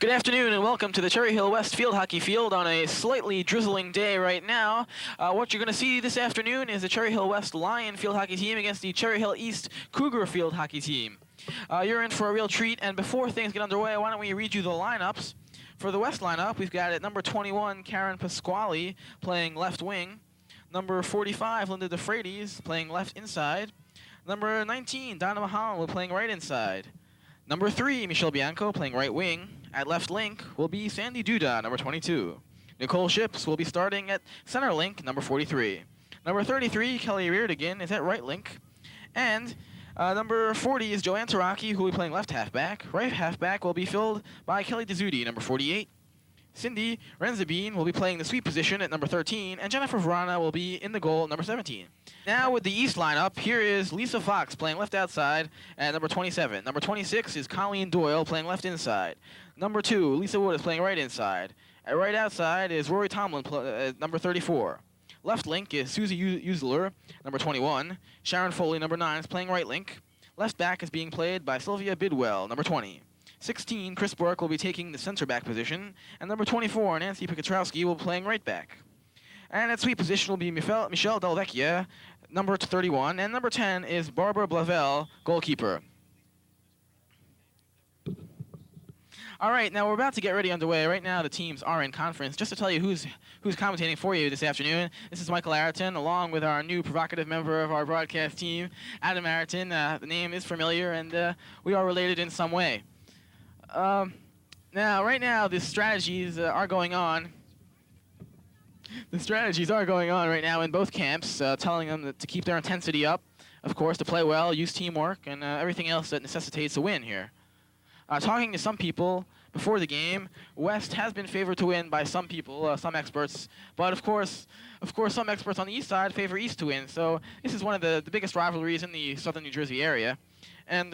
Good afternoon and welcome to the Cherry Hill West Field Hockey Field on a slightly drizzling day right now. What you're going to see this afternoon is the Cherry Hill West Lion Field Hockey Team against the Cherry Hill East Cougar Field Hockey Team. You're in for a real treat, and before things get underway, why don't we read you the lineups. For the West lineup, we've got at number 21, Karen Pasquale playing left wing. Number 45, Linda DeFreitas playing left inside. Number 19, Donna Mahalan playing right inside. Number 3, Michelle Bianco playing right wing. At left link will be Sandy Duda, number 22. Nicole Ships will be starting at center link, number 43. Number 33, Kelly Reardon, is at right link. And number 40 is Joanne Taraki, who will be playing left halfback. Right halfback will be filled by Kelly Dezudi, number 48. Cindy Renzabine will be playing the sweep position at number 13, and Jennifer Verana will be in the goal at number 17. Now with the East lineup, here is Lisa Fox playing left outside at number 27. Number 26 is Colleen Doyle playing left inside. Number 2, Lisa Wood is playing right inside. At right outside is Rory Tomlin, number 34. Left link is Susie Usler, number 21. Sharon Foley, number 9, is playing right link. Left back is being played by Sylvia Bidwell, number 20. 16, Chris Burke will be taking the center back position, and number 24, Nancy Pikatrowski, will be playing right back. And at sweep position will be Michelle Delvecchia, number 31, and number 10 is Barbara Blavel, goalkeeper. All right, now we're about to get ready underway. Right now the teams are in conference. Just to tell you who's commentating for you this afternoon, this is Michael Arrington, along with our new provocative member of our broadcast team, Adam Arrington. The name is familiar, and we are related in some way. Right now, the strategies are going on. The strategies are going on right now in both camps, telling them to keep their intensity up, of course, to play well, use teamwork, and everything else that necessitates a win here. Talking to some people before the game, West has been favored to win by some people, some experts, but of course, some experts on the East side favor East to win. So this is one of the biggest rivalries in the southern New Jersey area. And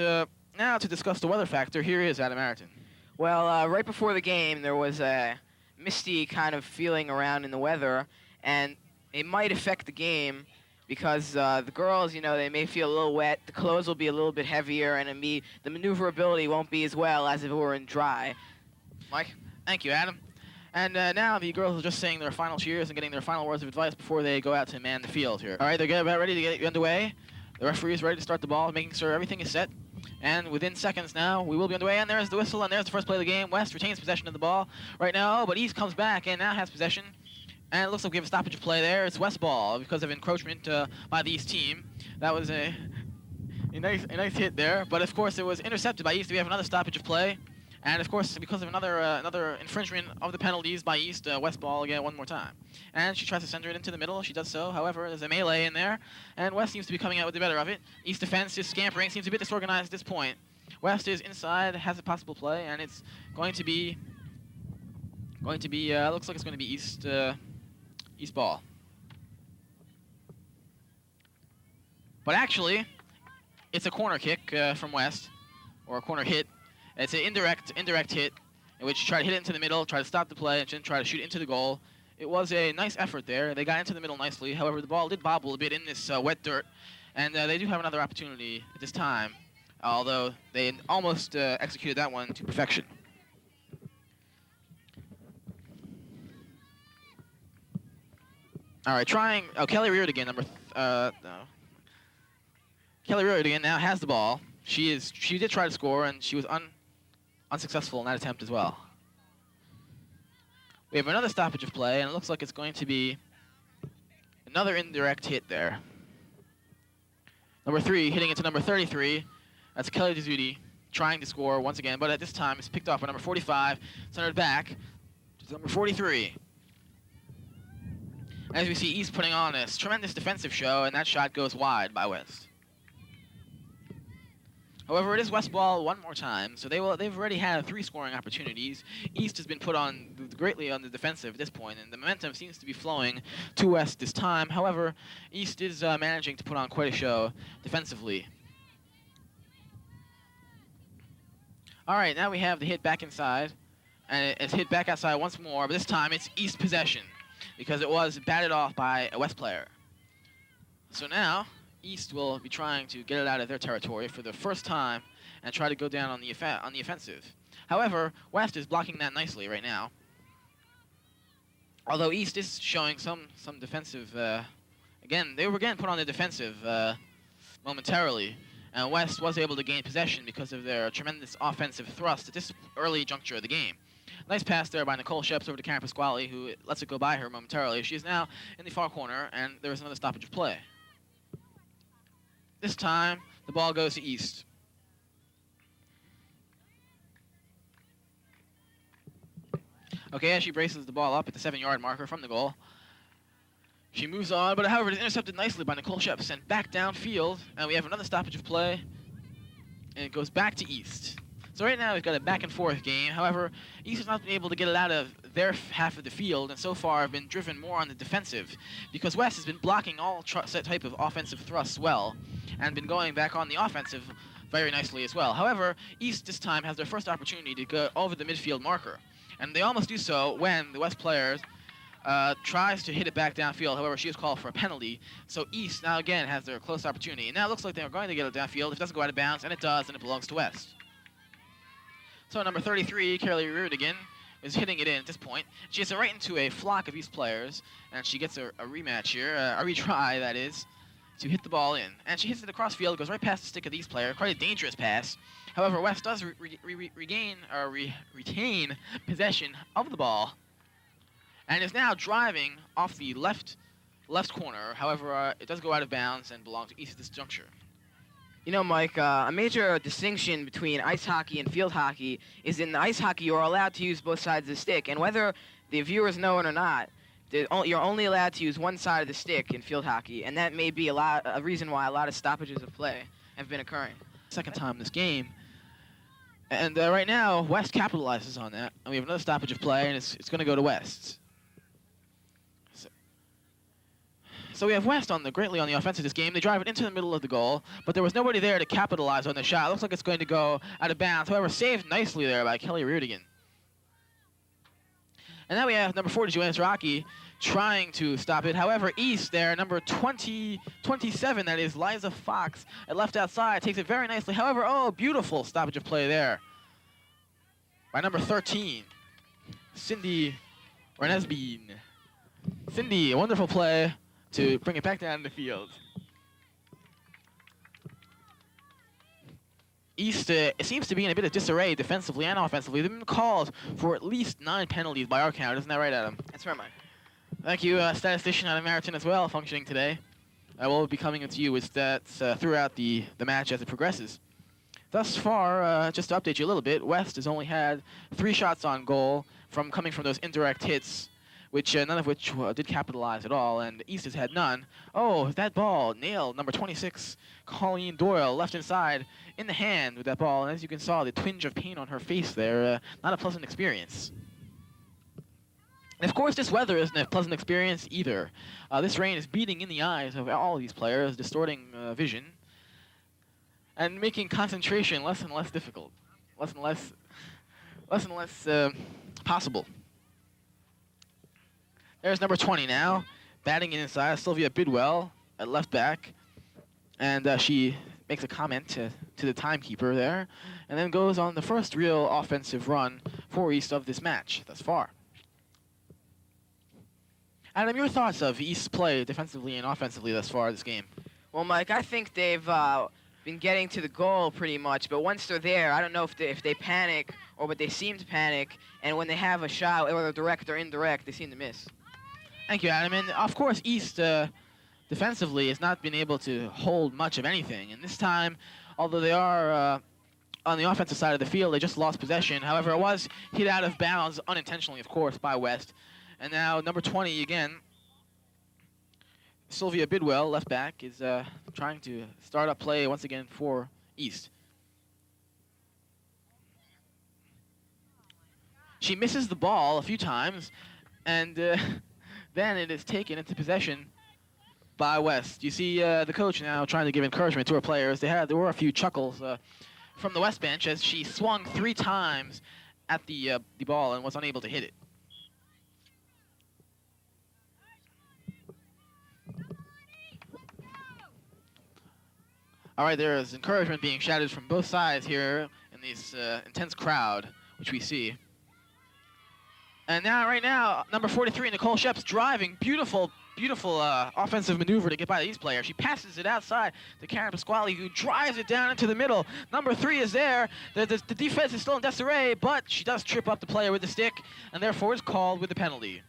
now to discuss the weather factor, here is Adam Arrington. Well, right before the game, there was a misty kind of feeling around in the weather, and it might affect the game because the girls, they may feel a little wet, the clothes will be a little bit heavier, and the maneuverability won't be as well as if it were in dry. Mike? Thank you, Adam. And now the girls are just saying their final cheers and getting their final words of advice before they go out to man the field here. All right, they're about ready to get underway. The referee is ready to start the ball, making sure everything is set. And within seconds now, we will be underway. And there's the whistle, and there's the first play of the game. West retains possession of the ball right now, but East comes back and now has possession. And it looks like we have a stoppage of play there. It's West ball because of encroachment by the East team. That was a nice hit there. But, of course, it was intercepted by East. We have another stoppage of play. And, of course, because of another infringement of the penalties by East, West ball again one more time. And she tries to center it into the middle. She does so. However, there's a melee in there. And West seems to be coming out with the better of it. East defense is scampering. Seems a bit disorganized at this point. West is inside, has a possible play, and it's going to be looks like it's going to be East ball. But actually, it's a corner kick from West, or a corner hit. It's an indirect hit, in which you try to hit it into the middle, try to stop the play, and then try to shoot into the goal. It was a nice effort there. They got into the middle nicely. However, the ball did bobble a bit in this wet dirt, and they do have another opportunity at this time, although they almost executed that one to perfection. All right, trying. Oh, Kelly Reardon, Kelly Reardon now has the ball. She did try to score, and she was unsuccessful in that attempt as well. We have another stoppage of play, and it looks like it's going to be another indirect hit there. Number 3 hitting into number 33. That's Kelly Dezudi trying to score once again, but at this time it's picked off by number 45, centered back to number 43. As we see East putting on this tremendous defensive show, and that shot goes wide by West. However, it is West ball one more time, so they've already had 3 scoring opportunities. East has been put on greatly on the defensive at this point, and the momentum seems to be flowing to West this time. However, East is managing to put on quite a show defensively. All right, now we have the hit back inside, and it's hit back outside once more, but this time it's East possession because it was batted off by a West player. So now East will be trying to get it out of their territory for the first time and try to go down on the offensive. However, West is blocking that nicely right now. Although East is showing some defensive. Again, they were getting put on the defensive momentarily, and West was able to gain possession because of their tremendous offensive thrust at this early juncture of the game. Nice pass there by Nicole Sheps over to Karen Pasquale, who lets it go by her momentarily. She is now in the far corner, and there is another stoppage of play. This time, the ball goes to East. Okay, as she braces the ball up at the 7-yard marker from the goal. She moves on, but however, it is intercepted nicely by Nicole Sheps, sent back downfield, and we have another stoppage of play, and it goes back to East. So right now we've got a back-and-forth game. However, East has not been able to get it out of their half of the field, and so far have been driven more on the defensive, because West has been blocking all type of offensive thrusts well, and been going back on the offensive very nicely as well. However, East this time has their first opportunity to go over the midfield marker, and they almost do so when the West player tries to hit it back downfield. However, she is called for a penalty, so East now again has their close opportunity. And now it looks like they're going to get it downfield. If it doesn't go out of bounds, and it does, and it belongs to West. So number 33, Carly Rudigan, is hitting it in at this point. She hits it right into a flock of East players, and she gets a rematch here, a retry, that is, to hit the ball in. And she hits it across field, goes right past the stick of the East player. Quite a dangerous pass. However, West does retain possession of the ball, and is now driving off the left corner. However, it does go out of bounds and belongs to East at this juncture. You know, Mike, a major distinction between ice hockey and field hockey is in ice hockey you're allowed to use both sides of the stick, and whether the viewers know it or not, you're only allowed to use one side of the stick in field hockey, and that may be a reason why a lot of stoppages of play have been occurring. Second time this game. And right now, West capitalizes on that, and we have another stoppage of play, and it's going to go to West. So we have West greatly on the offense of this game. They drive it into the middle of the goal, but there was nobody there to capitalize on the shot. It looks like it's going to go out of bounds. However, saved nicely there by Kelly Rudigan. And now we have number 40, Joanna Rocky, trying to stop it. However, East there, number 27, that is Liza Fox, at left outside, takes it very nicely. However, oh, beautiful stoppage of play there by number 13, Cindy Renesbeen. Cindy, a wonderful play to bring it back down the field. East it seems to be in a bit of disarray defensively and offensively. They've been called for at least 9 penalties by our count. Isn't that right, Adam? That's right, Mike. Thank you, statistician Adam Meriton as well, functioning today. I will be coming to you with stats throughout the match as it progresses. Thus far, just to update you a little bit, West has only had 3 shots on goal coming from those indirect hits, which none of which did capitalize at all, and East has had none. Oh, that ball nailed number 26, Colleen Doyle, left inside, in the hand with that ball, and as you can saw, the twinge of pain on her face there, not a pleasant experience. And of course, this weather isn't a pleasant experience either. This rain is beating in the eyes of all of these players, distorting vision, and making concentration less and less difficult, less and less possible. There's number 20 now, batting it inside, Sylvia Bidwell at left back, and she makes a comment to the timekeeper there, and then goes on the first real offensive run for East of this match thus far. Adam, your thoughts of East's play defensively and offensively thus far this game? Well, Mike, I think they've been getting to the goal pretty much, but once they're there, I don't know if they panic or but they seem to panic, and when they have a shot, whether direct or indirect, they seem to miss. Thank you, Adam. And of course, East defensively has not been able to hold much of anything. And this time, although they are on the offensive side of the field, they just lost possession. However, it was hit out of bounds unintentionally, of course, by West. And now number 20 again, Sylvia Bidwell, left back, is trying to start up play once again for East. She misses the ball a few times, and then it is taken into possession by West. You see the coach now trying to give encouragement to her players. There were a few chuckles from the West bench as she swung 3 times at the ball and was unable to hit it. All right, there is encouragement being shouted from both sides here in this intense crowd which we see. And now, right now, number 43, Nicole Shep's driving. Beautiful, beautiful offensive maneuver to get by the East player. She passes it outside to Karen Pasquale, who drives it down into the middle. Number 3 is there. The defense is still in disarray, but she does trip up the player with the stick, and therefore is called with the penalty.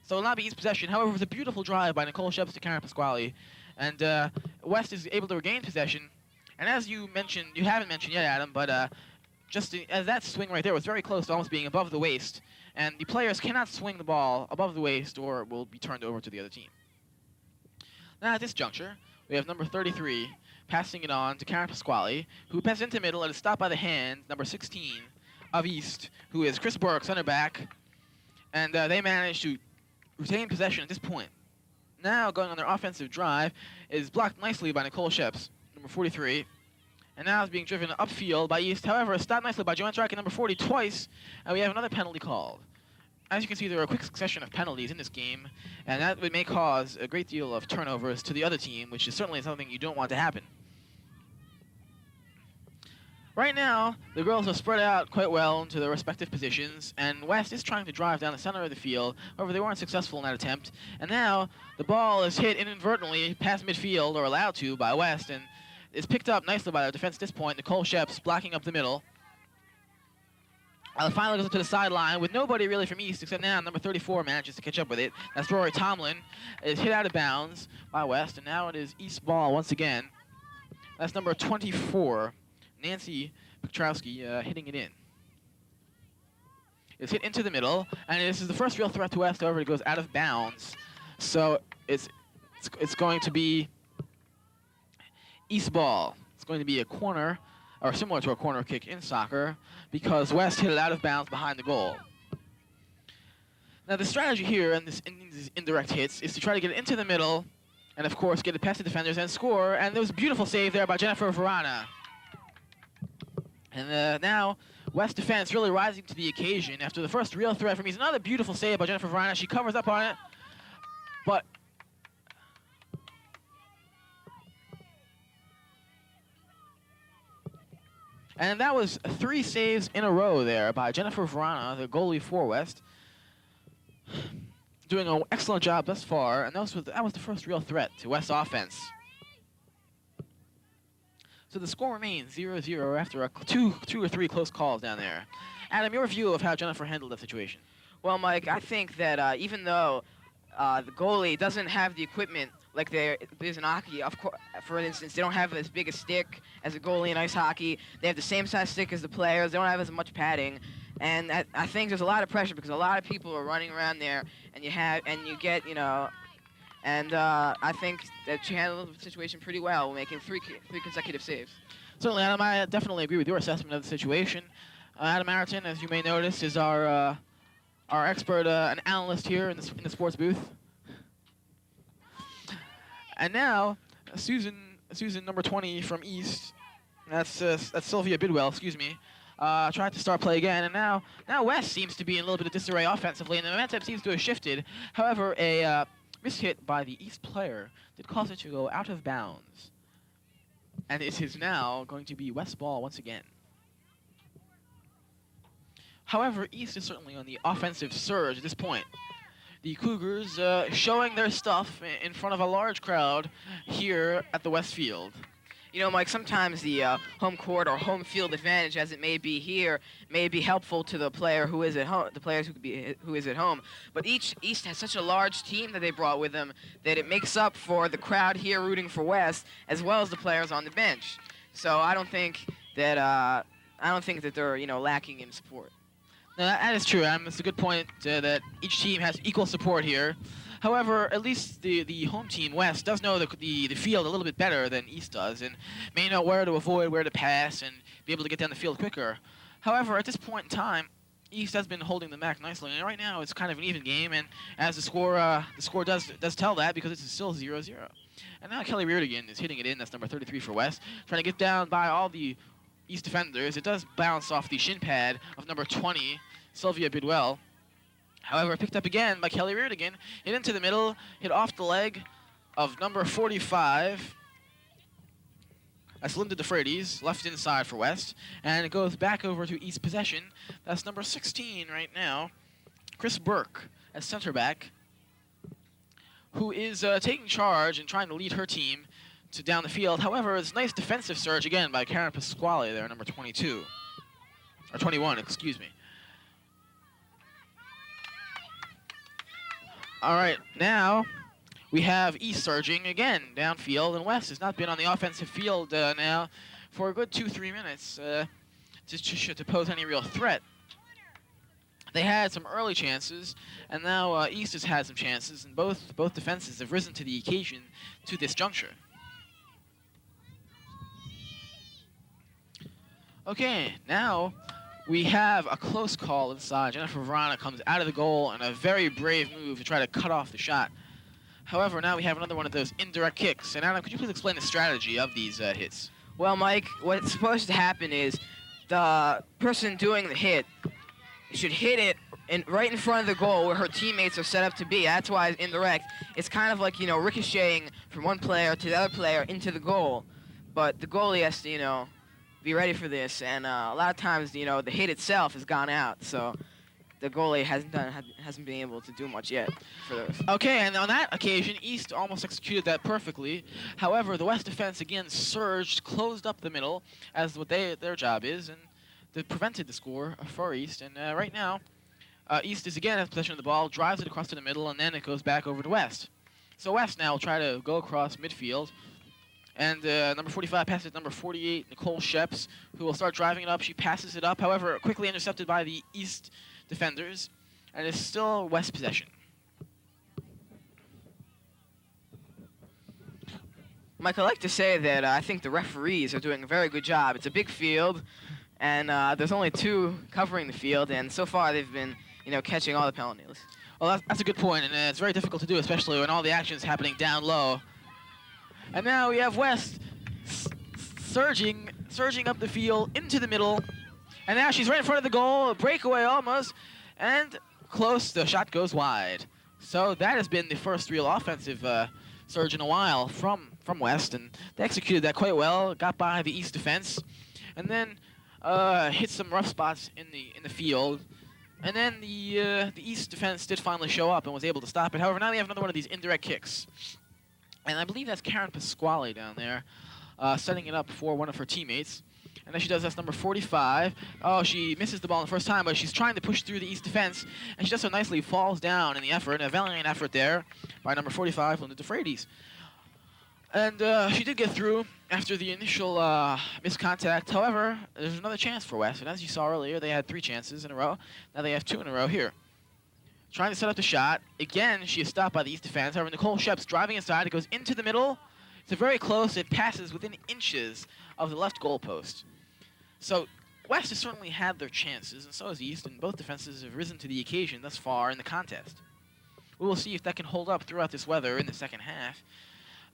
So it will not be East possession. However, it was a beautiful drive by Nicole Shep's to Karen Pasquale. And West is able to regain possession. And as you mentioned, you haven't mentioned yet, Adam, but as that swing right there was very close to almost being above the waist. And the players cannot swing the ball above the waist or it will be turned over to the other team. Now at this juncture, we have number 33 passing it on to Karen Pasquale, who passes into middle and is stopped by the hand, number 16 of East, who is Chris Burke, center back. And they manage to retain possession at this point. Now going on their offensive drive is blocked nicely by Nicole Sheps, number 43. And now is being driven upfield by East. However, stopped nicely by Joanne Strike at number 40 twice, and we have another penalty called. As you can see, there are a quick succession of penalties in this game, and that may cause a great deal of turnovers to the other team, which is certainly something you don't want to happen. Right now, the girls are spread out quite well into their respective positions, and West is trying to drive down the center of the field. However, they weren't successful in that attempt. And now, the ball is hit inadvertently past midfield, or allowed to, by West, and is picked up nicely by their defense at this point. Nicole Sheps blocking up the middle. Finally goes up to the sideline with nobody really from East, except now number 34 manages to catch up with it. That's Rory Tomlin. It's hit out of bounds by West, and now it is East ball once again. That's number 24, Nancy Petrowski, hitting it in. It's hit into the middle, and this is the first real threat to West. However, it goes out of bounds. So it's going to be East ball. It's going to be a corner, or similar to a corner kick in soccer, because West hit it out of bounds behind the goal. Now the strategy here in these indirect hits is to try to get it into the middle, and of course get it past the defenders and score. And there was a beautiful save there by Jennifer Verana. And now West defense really rising to the occasion after the first real threat from East. Another beautiful save by Jennifer Verana. She covers up on it, but and that was 3 saves in a row there by Jennifer Verana, the goalie for West. Doing an excellent job thus far, and that was the first real threat to West's offense. So the score remains 0-0 after two or three close calls down there. Adam, your view of how Jennifer handled that situation? Well, Mike, I think that even though the goalie doesn't have the equipment like there is in hockey, of course, for instance, they don't have as big a stick as a goalie in ice hockey. They have the same size stick as the players. They don't have as much padding, and I think there's a lot of pressure because a lot of people are running around there, and you get, you know, and I think that she handled the situation pretty well, making three consecutive saves. Certainly, Adam, I definitely agree with your assessment of the situation. Adam Arrington, as you may notice, is our expert, an analyst here in the sports booth. And now, Susan, number 20 from East, that's Sylvia Bidwell, excuse me, tried to start play again. And now West seems to be in a little bit of disarray offensively, and the momentum seems to have shifted. However, a mishit by the East player did cause it to go out of bounds. And it is now going to be West ball once again. However, East is certainly on the offensive surge at this point. The Cougars showing their stuff in front of a large crowd here at the West Field. You know, Mike, sometimes the home court or home field advantage, as it may be here, may be helpful to the player who is at home, the players who is at home. But East has such a large team that they brought with them that it makes up for the crowd here rooting for West, as well as the players on the bench. So I don't think that they're lacking in support. No, that is true, Adam. It's a good point that each team has equal support here. However, at least the home team, West, does know the field a little bit better than East does and may know where to avoid, where to pass, and be able to get down the field quicker. However, at this point in time, East has been holding them back nicely, and right now it's kind of an even game, and as the score does tell that because it's still 0-0. And now Kelly Reardon is hitting it in. That's number 33 for West, trying to get down by all the East defenders. It does bounce off the shin pad of number 20, Sylvia Bidwell. However, picked up again by Kelly Reardon, hit into the middle, hit off the leg of number 45. That's Linda DeFreitas, left inside for West, and it goes back over to East possession. That's number 16 right now, Chris Burke as center back, who is taking charge and trying to lead her team to down the field. However, it's a nice defensive surge again by Karen Pasquale there, number 22. Or 21, excuse me. All right, now we have East surging again downfield, and West has not been on the offensive field now for a good 2-3 minutes to pose any real threat. They had some early chances, and now East has had some chances, and both defenses have risen to the occasion to this juncture. Okay, now we have a close call inside. Jennifer Verana comes out of the goal in a very brave move to try to cut off the shot. However, now we have another one of those indirect kicks. And Adam, could you please explain the strategy of these hits? Well, Mike, what's supposed to happen is the person doing the hit should hit it right in front of the goal where her teammates are set up to be. That's why it's indirect. It's kind of like, ricocheting from one player to the other player into the goal. But the goalie has to, be ready for this. And a lot of times, the hit itself has gone out. So the goalie hasn't been able to do much yet for those. Okay, and on that occasion, East almost executed that perfectly. However, the West defense again surged, closed up the middle, as what their job is, and they prevented the score for East. And right now, East is again has possession of the ball, drives it across to the middle, and then it goes back over to West. So West now will try to go across midfield. And number 45 passes it to number 48, Nicole Sheps, who will start driving it up. She passes it up, however, quickly intercepted by the East defenders, and it's still West possession. Mike, I'd like to say that I think the referees are doing a very good job. It's a big field, and there's only 2 covering the field, and so far they've been, catching all the penalties. Well, that's a good point, and it's very difficult to do, especially when all the action is happening down low. And now we have West surging up the field into the middle. And now she's right in front of the goal, a breakaway almost, and close, the shot goes wide. So that has been the first real offensive surge in a while from West, and they executed that quite well, got by the East defense, and then hit some rough spots in the field. And then the East defense did finally show up and was able to stop it. However, now we have another one of these indirect kicks. And I believe that's Karen Pasquale down there, setting it up for one of her teammates. And as she does, that's number 45. Oh, she misses the ball the first time, but she's trying to push through the East defense, and she does so nicely, falls down in the effort, a valiant effort there by number 45, Linda DeFreitas. And she did get through after the initial miscontact. However, there's another chance for West, and as you saw earlier, they had 3 chances in a row. Now they have 2 in a row here. Trying to set up the shot. Again, she is stopped by the East defense. However, Nicole Sheps driving inside. It goes into the middle. It's very close. It passes within inches of the left goal post. So West has certainly had their chances, and so has East, and both defenses have risen to the occasion thus far in the contest. We will see if that can hold up throughout this weather in the second half.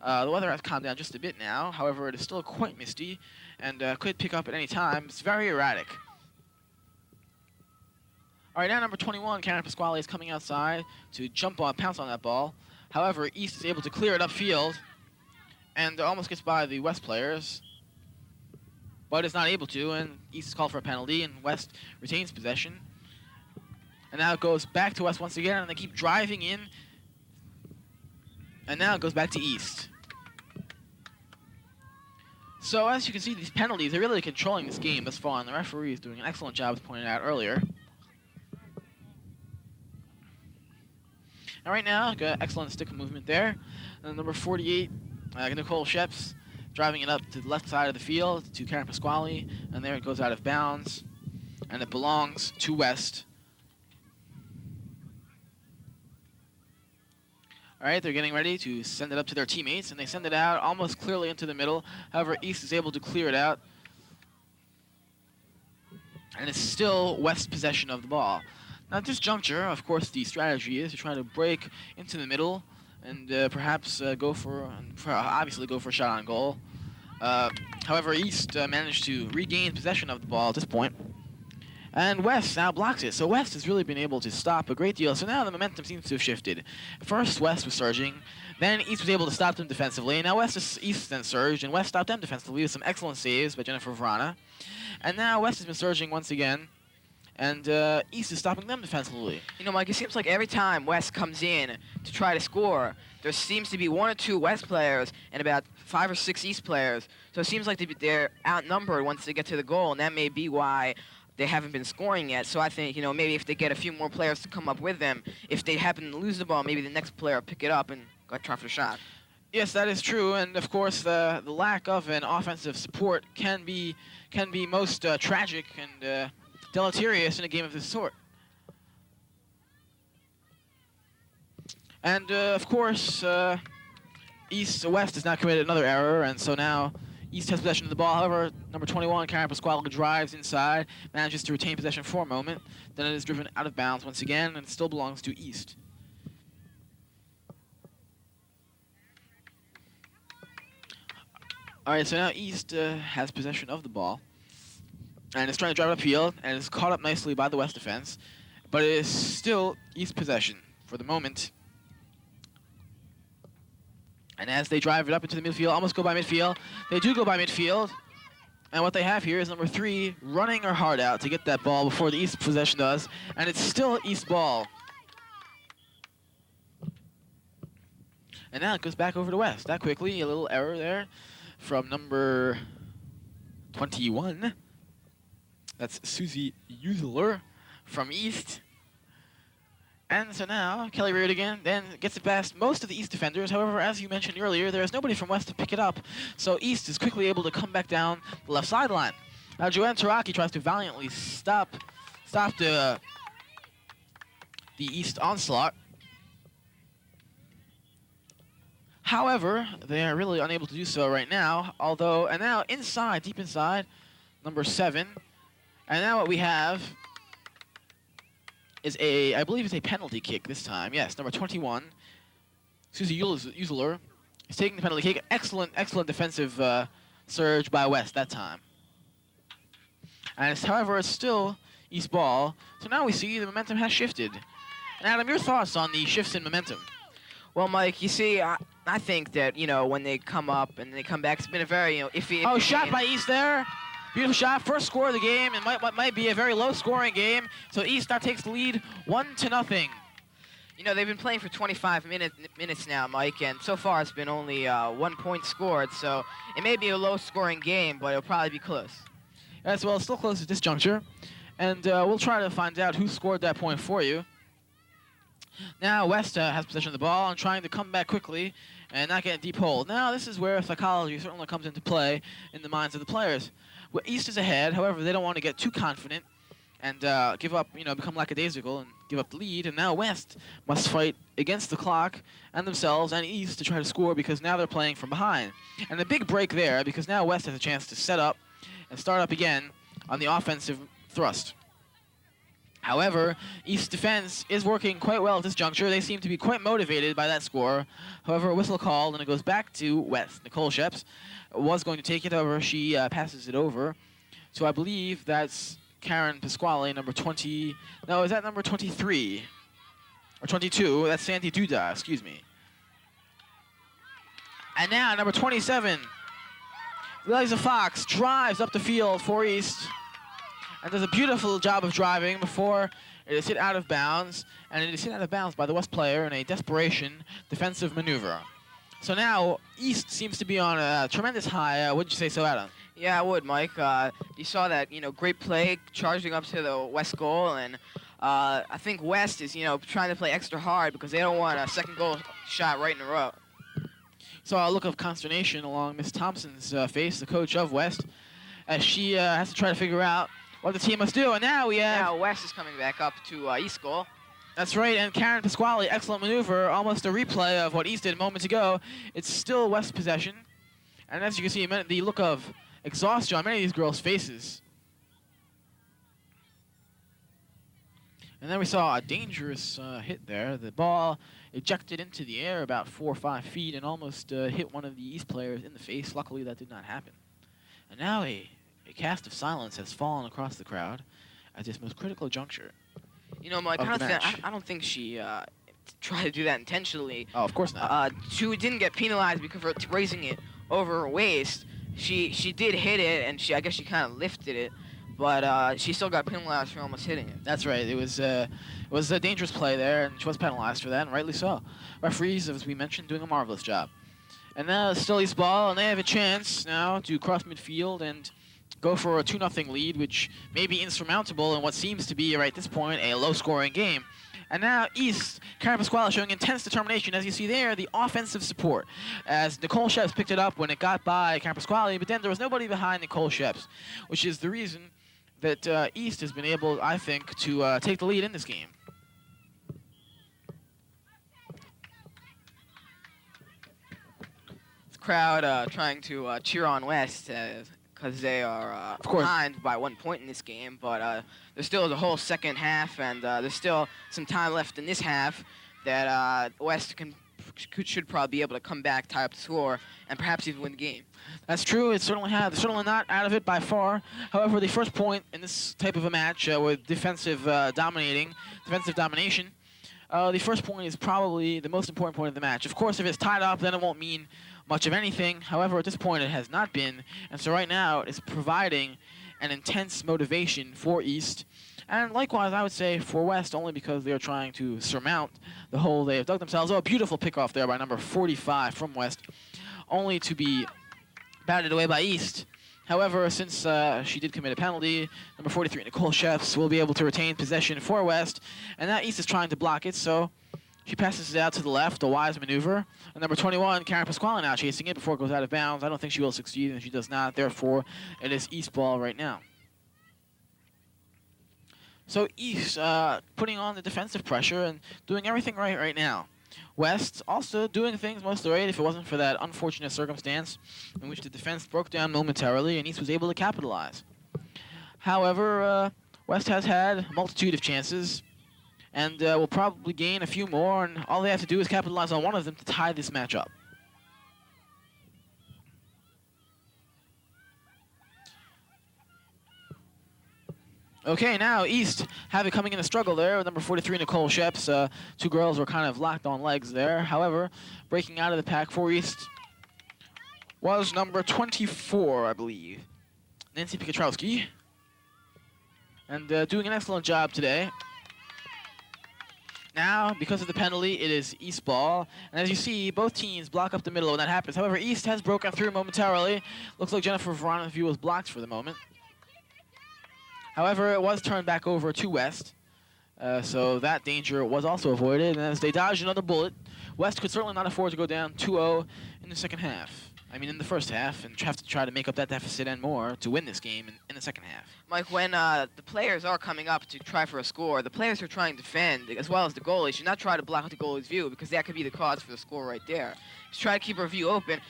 The weather has calmed down just a bit now. However, it is still quite misty and could pick up at any time. It's very erratic. All right, now number 21, Karen Pasquale, is coming outside to pounce on that ball. However, East is able to clear it upfield and almost gets by the West players, but is not able to, and East is called for a penalty, and West retains possession. And now it goes back to West once again, and they keep driving in. And now it goes back to East. So as you can see, these penalties are really controlling this game thus far, and the referee is doing an excellent job, as pointed out earlier. And right now, got excellent stick movement there. And number 48, Nicole Sheps, driving it up to the left side of the field to Karen Pasquale, and there it goes out of bounds, and it belongs to West. All right, they're getting ready to send it up to their teammates, and they send it out almost clearly into the middle. However, East is able to clear it out, and it's still West possession of the ball. Now, at this juncture, of course, the strategy is to try to break into the middle and perhaps obviously go for a shot on goal. However, East managed to regain possession of the ball at this point. And West now blocks it. So West has really been able to stop a great deal. So now the momentum seems to have shifted. First, West was surging. Then East was able to stop them defensively. Now East then surged, and West stopped them defensively with some excellent saves by Jennifer Vrana. And now West has been surging once again. And East is stopping them defensively. You know, Mike, it seems like every time West comes in to try to score, there seems to be 1 or 2 West players and about 5 or 6 East players. So it seems like they're outnumbered once they get to the goal, and that may be why they haven't been scoring yet. So I think, you know, maybe if they get a few more players to come up with them, if they happen to lose the ball, maybe the next player will pick it up and go try for the shot. Yes, that is true, and of course the lack of an offensive support can be most tragic and deleterious in a game of this sort. And of course, West has now committed another error, and so now East has possession of the ball. However, number 21, Karen Pasquale, drives inside, manages to retain possession for a moment. Then it is driven out of bounds once again, and it still belongs to East. All right, so now East has possession of the ball, and is trying to drive it upfield, and is caught up nicely by the West defense, but it is still East possession for the moment. And as they drive it up into the midfield, almost go by midfield, they do go by midfield, and what they have here is number 3 running her heart out to get that ball before the East possession does, and it's still East ball. And now it goes back over to West. That quickly, a little error there from number 21. That's Susie Usler from East. And so now, Kelly Reardon then gets it past most of the East defenders. However, as you mentioned earlier, there is nobody from West to pick it up. So East is quickly able to come back down the left sideline. Now Joanne Taraki tries to valiantly stop the East onslaught. However, they are really unable to do so right now. And now inside, deep inside, number 7. And now what we have is I believe it's a penalty kick this time. Yes, number 21, Susie Usler, is taking the penalty kick. Excellent defensive surge by West that time. And however, it's still East ball. So now we see the momentum has shifted. And Adam, your thoughts on the shifts in momentum? Well, Mike, you see, I think that, you know, when they come up and they come back, it's been a very, you know, iffy Oh, shot game. by East there. Beautiful shot. First score of the game, and what might be a very low-scoring game. So East now takes the lead 1-0. You know, they've been playing for 25 minutes now, Mike, and so far it's been only 1 point scored. So it may be a low-scoring game, but it'll probably be close. As well, still close at this juncture. And we'll try to find out who scored that point for you. Now West has possession of the ball and trying to come back quickly and not get a deep hole. Now this is where psychology certainly comes into play in the minds of the players. Well, East is ahead, however, they don't want to get too confident and give up, become lackadaisical and give up the lead. And now West must fight against the clock and themselves and East to try to score because now they're playing from behind. And a big break there because now West has a chance to set up and start up again on the offensive thrust. However, East's defense is working quite well at this juncture. They seem to be quite motivated by that score. However, a whistle called, and it goes back to West. Nicole Sheps was going to take it, however, she passes it over. So I believe that's Karen Pasquale, number 20. No, is that number 23? Or 22? That's Sandy Duda, excuse me. And now, number 27, Eliza Fox drives up the field for East. And does a beautiful job of driving before it is hit out of bounds. And it is hit out of bounds by the West player in a desperation defensive maneuver. So now East seems to be on a tremendous high. Wouldn't you say so, Adam? Yeah, I would, Mike. You saw that, great play charging up to the West goal. And I think West is, trying to play extra hard because they don't want a second goal shot right in a row. Saw a look of consternation along Miss Thompson's face, the coach of West, as she has to try to figure out what the team must do. And now we have... Now West is coming back up to East goal. That's right, and Karen Pasquale, excellent maneuver, almost a replay of what East did moments ago. It's still West possession. And as you can see, the look of exhaustion on many of these girls' faces. And then we saw a dangerous hit there. The ball ejected into the air about 4 or 5 feet and almost hit one of the East players in the face. Luckily, that did not happen. And now a cast of silence has fallen across the crowd at this most critical juncture. You know, Mike, Of the match. I don't think she tried to do that intentionally. Oh, of course not. She didn't get penalized because of raising it over her waist. She did hit it, and I guess she kind of lifted it, but she still got penalized for almost hitting it. That's right. It was a dangerous play there, and she was penalized for that, and rightly so. Referees, as we mentioned, doing a marvelous job. And now it's still East ball, and they have a chance now to cross midfield and go for a 2-0 lead, which may be insurmountable in what seems to be, right at this point, a low-scoring game. And now East, Karen Pasquale showing intense determination, as you see there, the offensive support. As Nicole Sheps picked it up when it got by Karen Pasquale, but then there was nobody behind Nicole Sheps, which is the reason that East has been able, I think, to take the lead in this game. The crowd trying to cheer on West because they are Of course. behind by 1 point in this game, but there's still the whole second half, and there's still some time left in this half that West should probably be able to come back, tie up the score, and perhaps even win the game. That's true. It certainly have. They're certainly not out of it by far. However, the first point in this type of a match with defensive domination, the first point is probably the most important point of the match. Of course, if it's tied up, then it won't mean much of anything. However, at this point, it has not been. And so right now, it's providing an intense motivation for East. And likewise, I would say for West, only because they are trying to surmount the hole they have dug themselves. Oh, a beautiful pickoff there by number 45 from West, only to be batted away by East. However, since she did commit a penalty, number 43, Nicole Sheps, will be able to retain possession for West. And now East is trying to block it, so she passes it out to the left, a wise maneuver. And number 21, Karen Pasquale, now chasing it before it goes out of bounds. I don't think she will succeed, and she does not. Therefore, it is East ball right now. So East putting on the defensive pressure and doing everything right now. West also doing things mostly right if it wasn't for that unfortunate circumstance in which the defense broke down momentarily and East was able to capitalize. However, West has had a multitude of chances and will probably gain a few more, and all they have to do is capitalize on one of them to tie this match up. Okay, now East have it coming in a struggle there with number 43, Nicole Sheps. Two girls were kind of locked on legs there. However, breaking out of the pack for East was number 24, I believe, Nancy Pikatrowski. And doing an excellent job today. Now, because of the penalty, it is East ball. And as you see, both teams block up the middle when that happens. However, East has broken through momentarily. Looks like Jennifer Verano's view was blocked for the moment. However, it was turned back over to West, so that danger was also avoided. And as they dodged another bullet, West could certainly not afford to go down 2-0 in the second half. I mean, in the first half, and have to try to make up that deficit and more to win this game in the second half. Mike, when the players are coming up to try for a score, the players who are trying to defend, as well as the goalie, should not try to block the goalie's view, because that could be the cause for the score right there. Just try to keep her view open,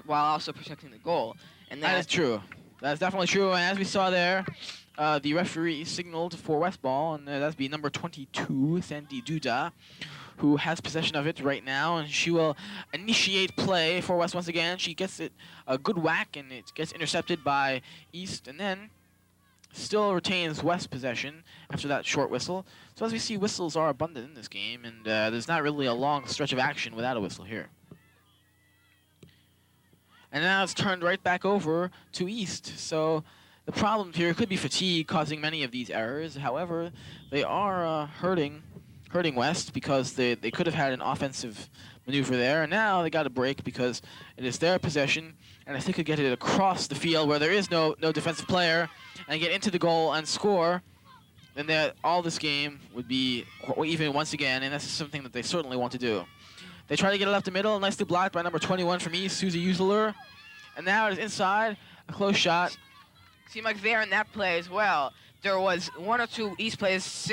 while also protecting the goal. And that is true. That is definitely true. And as we saw there, the referee signaled for West ball, and that's be number 22, Sandy Duda, who has possession of it right now, and she will initiate play for West once again. She gets it a good whack, and it gets intercepted by East, and then still retains West possession after that short whistle. So as we see, whistles are abundant in this game, and there's not really a long stretch of action without a whistle here. And now it's turned right back over to East. So the problem here could be fatigue causing many of these errors. However, they are hurting West because they could have had an offensive maneuver there. And now they got a break because it is their possession. And if they could get it across the field where there is no defensive player and get into the goal and score, then all this game would be even once again. And that's something that they certainly want to do. They try to get it left the middle, nicely blocked by number 21 from East, Susie Usler. And now it is inside, a close shot. Seemed like there in that play as well, there was one or two East players,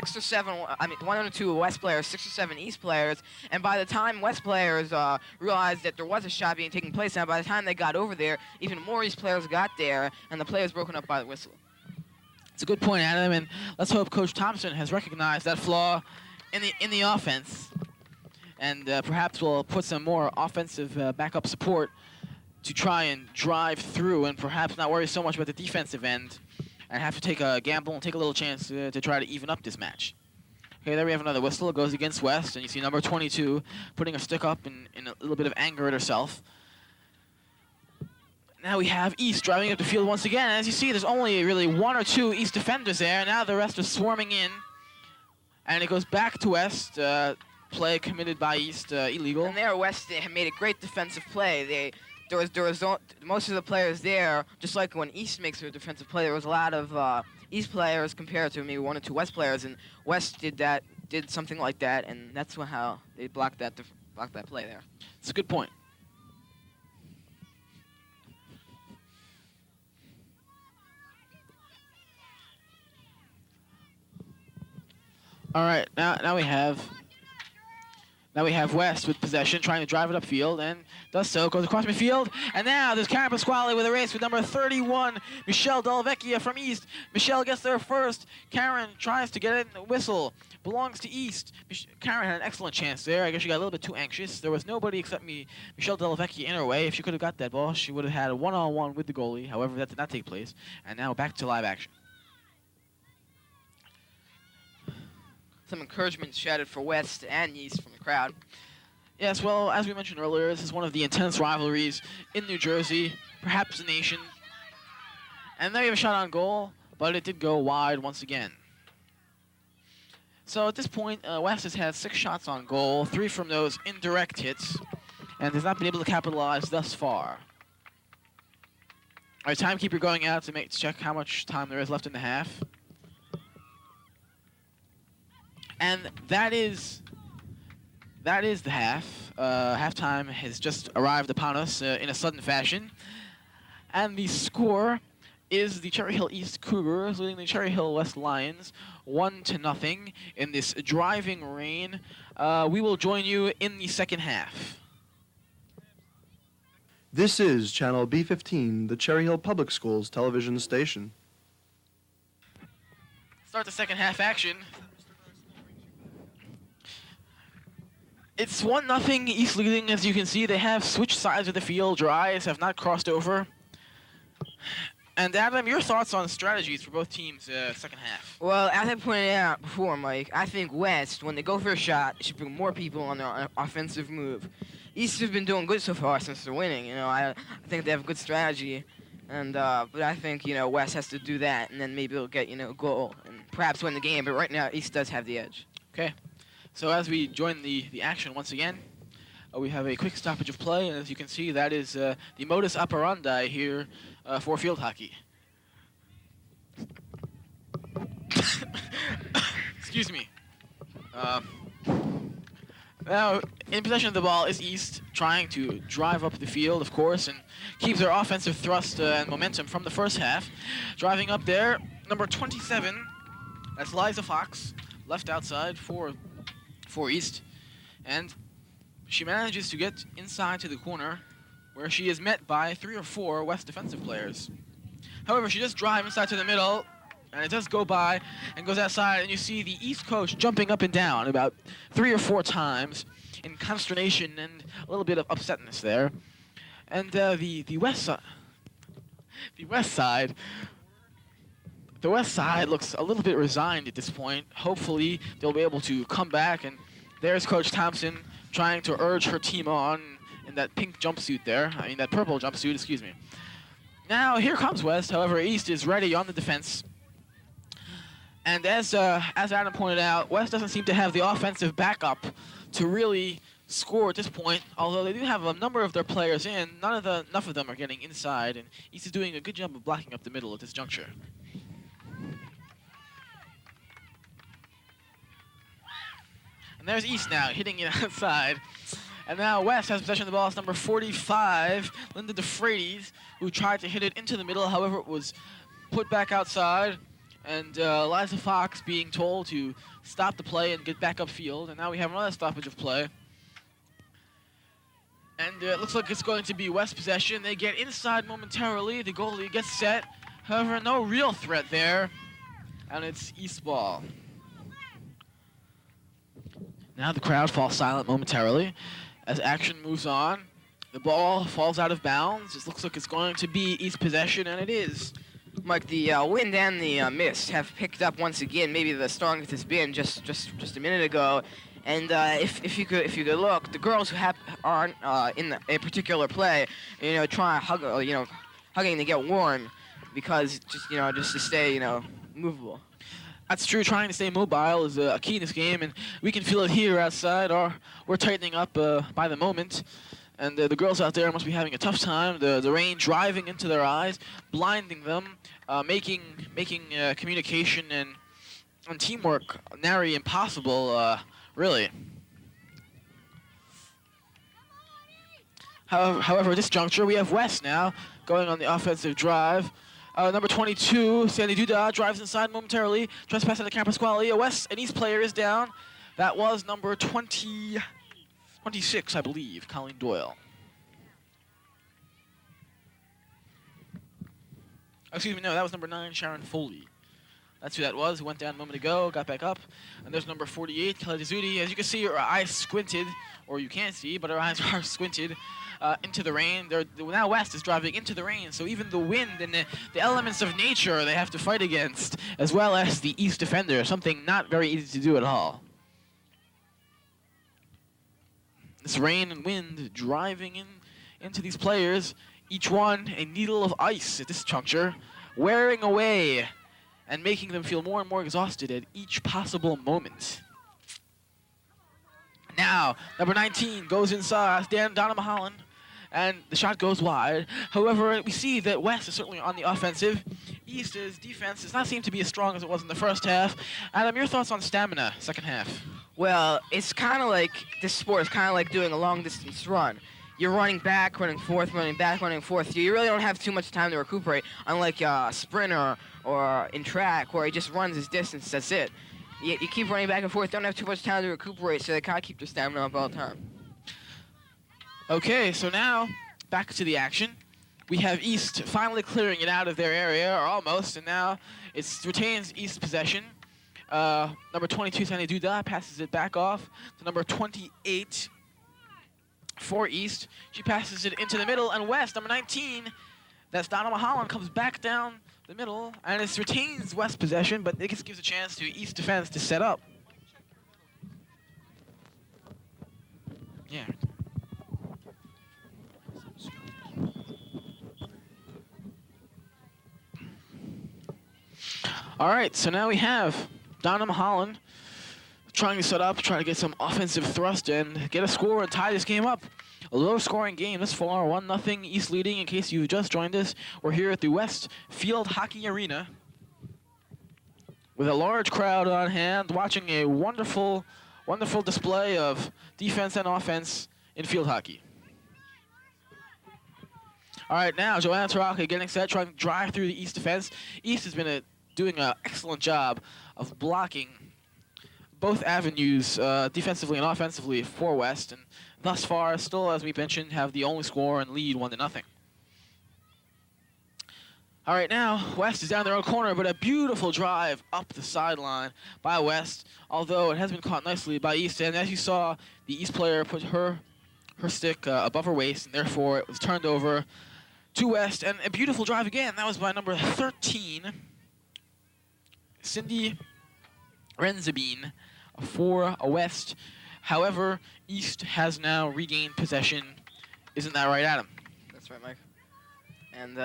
one or two West players, 6 or 7 East players. And by the time West players realized that there was a shot being taking place, and by the time they got over there, even more East players got there, and the play was broken up by the whistle. It's a good point, Adam, and let's hope Coach Thompson has recognized that flaw in the offense. And perhaps we'll put some more offensive backup support to try and drive through and perhaps not worry so much about the defensive end and have to take a gamble and take a little chance to try to even up this match. Okay, there we have another whistle. It goes against West, and you see number 22 putting her stick up in a little bit of anger at herself. Now we have East driving up the field once again. As you see, there's only really 1 or 2 East defenders there. Now the rest are swarming in. And it goes back to West. Play committed by East, illegal. And there, West made a great defensive play. There was most of the players there, just like when East makes a defensive play, there was a lot of East players compared to maybe 1 or 2 West players, and West did something like that, and that's how they blocked that play there. It's a good point. All right, now we have West with possession, trying to drive it upfield, and does so. Goes across midfield, and now there's Karen Pasquale with a race with number 31, Michelle Delvecchia from East. Michelle gets there first. Karen tries to get it. Whistle belongs to East. Karen had an excellent chance there. I guess she got a little bit too anxious. There was nobody except Michelle Delvecchia in her way. If she could have got that ball, she would have had a one-on-one with the goalie. However, that did not take place. And now back to live action. Some encouragement shouted for West and East from the crowd. Yes, well, as we mentioned earlier, this is one of the intense rivalries in New Jersey, perhaps the nation. And there you have a shot on goal, but it did go wide once again. So at this point, West has had 6 shots on goal, 3 from those indirect hits, and has not been able to capitalize thus far. Our timekeeper going out to check how much time there is left in the half. And that is the half. Halftime has just arrived upon us in a sudden fashion. And the score is the Cherry Hill East Cougars leading the Cherry Hill West Lions 1-0 in this driving rain. We will join you in the second half. This is Channel B15, the Cherry Hill Public Schools television station. Start the second half action. It's 1-0 East leading, as you can see. They have switched sides of the field. Their eyes have not crossed over. And Adam, your thoughts on strategies for both teams second half? Well, as I pointed out before, Mike, I think West, when they go for a shot, they should bring more people on their offensive move. East have been doing good so far since they're winning. I think they have a good strategy, and but I think West has to do that, and then maybe they'll get a goal and perhaps win the game. But right now, East does have the edge. Okay. So as we join the action once again, we have a quick stoppage of play, and as you can see, that is the modus operandi here for field hockey. Excuse me. Now, in possession of the ball is East, trying to drive up the field, of course, and keeps their offensive thrust and momentum from the first half. Driving up there, number 27, that's Liza Fox, left outside for East, and she manages to get inside to the corner where she is met by 3 or 4 West defensive players. However, she does drive inside to the middle, and it does go by and goes outside, and you see the East coach jumping up and down about 3 or 4 times in consternation and a little bit of upsetness there. And the West side looks a little bit resigned at this point. Hopefully, they'll be able to come back, and there's Coach Thompson trying to urge her team on in that pink jumpsuit there. That purple jumpsuit, excuse me. Now, here comes West. However, East is ready on the defense. And as Adam pointed out, West doesn't seem to have the offensive backup to really score at this point, although they do have a number of their players in. Enough of them are getting inside, and East is doing a good job of blocking up the middle at this juncture. And there's East now, hitting it outside. And now West has possession of the ball. It's number 45, Linda DeFreitas, who tried to hit it into the middle. However, it was put back outside. And Liza Fox being told to stop the play and get back upfield. And now we have another stoppage of play. And it looks like it's going to be West possession. They get inside momentarily. The goalie gets set. However, no real threat there. And it's East ball. Now the crowd falls silent momentarily as action moves on. The ball falls out of bounds. It looks like it's going to be East possession, and it is. Mike, the wind and the mist have picked up once again. Maybe the strongest it's been just a minute ago. And if you could look, the girls who aren't in a particular play, trying to hug, hugging to get warm, because just to stay movable. That's true. Trying to stay mobile is a key in this game, and we can feel it here outside. We're tightening up by the moment, and the girls out there must be having a tough time. The rain driving into their eyes, blinding them, making communication and teamwork nary impossible. Really. However, at this juncture, we have West now going on the offensive drive. Number 22, Sandy Duda, drives inside momentarily. Tries to pass out to Campus Quality. A West and East player is down. That was number 26, I believe, Colleen Doyle. Excuse me, no, that was number 9, Sharon Foley. That's who that was. Went down a moment ago, got back up. And there's number 48, Kelly Dizzuti. As you can see, her eyes squinted, or you can't see, but her eyes are squinted into the rain. Now West is driving into the rain, so even the wind and the elements of nature they have to fight against, as well as the East defender, something not very easy to do at all. This rain and wind driving into these players, each one a needle of ice at this juncture, wearing away and making them feel more and more exhausted at each possible moment. Now, number 19 goes inside, Donna Mahalan, and the shot goes wide. However, we see that West is certainly on the offensive. East's defense does not seem to be as strong as it was in the first half. Adam, your thoughts on stamina, second half? Well, it's kind of like, this sport is kind of like doing a long-distance run. You're running back, running forth, running back, running forth. You really don't have too much time to recuperate, unlike a sprinter or in track where he just runs his distance, that's it. You keep running back and forth, don't have too much time to recuperate, so they kind of keep their stamina up all the time. Okay, so now, back to the action. We have East finally clearing it out of their area, or almost, and now it retains East possession. Number 22, Sandy Duda, passes it back off to number 28 for East. She passes it into the middle, and West, number 19, that's Donna Mahalan, comes back down the middle, and it retains West possession, but it just gives a chance to East defense to set up. Yeah. All right, so now we have Donna Mahalan trying to set up, trying to get some offensive thrust and get a score and tie this game up. A low-scoring game this far, 1-0 East leading. In case you've just joined us, we're here at the West Field Hockey Arena with a large crowd on hand, watching a wonderful, wonderful display of defense and offense in field hockey. All right, now Joanna Taraka getting set, trying to drive through the East defense. East has been doing an excellent job of blocking both avenues, defensively and offensively, for West, and thus far, still, as we mentioned, have the only score and lead 1-0. All right, now West is down their own corner, but a beautiful drive up the sideline by West, although it has been caught nicely by East. And as you saw, the East player put her stick above her waist, and therefore it was turned over to West. And a beautiful drive again. That was by number 13, Cindy Renzabine, for a West. However, East has now regained possession. Isn't that right, Adam? That's right, Mike. And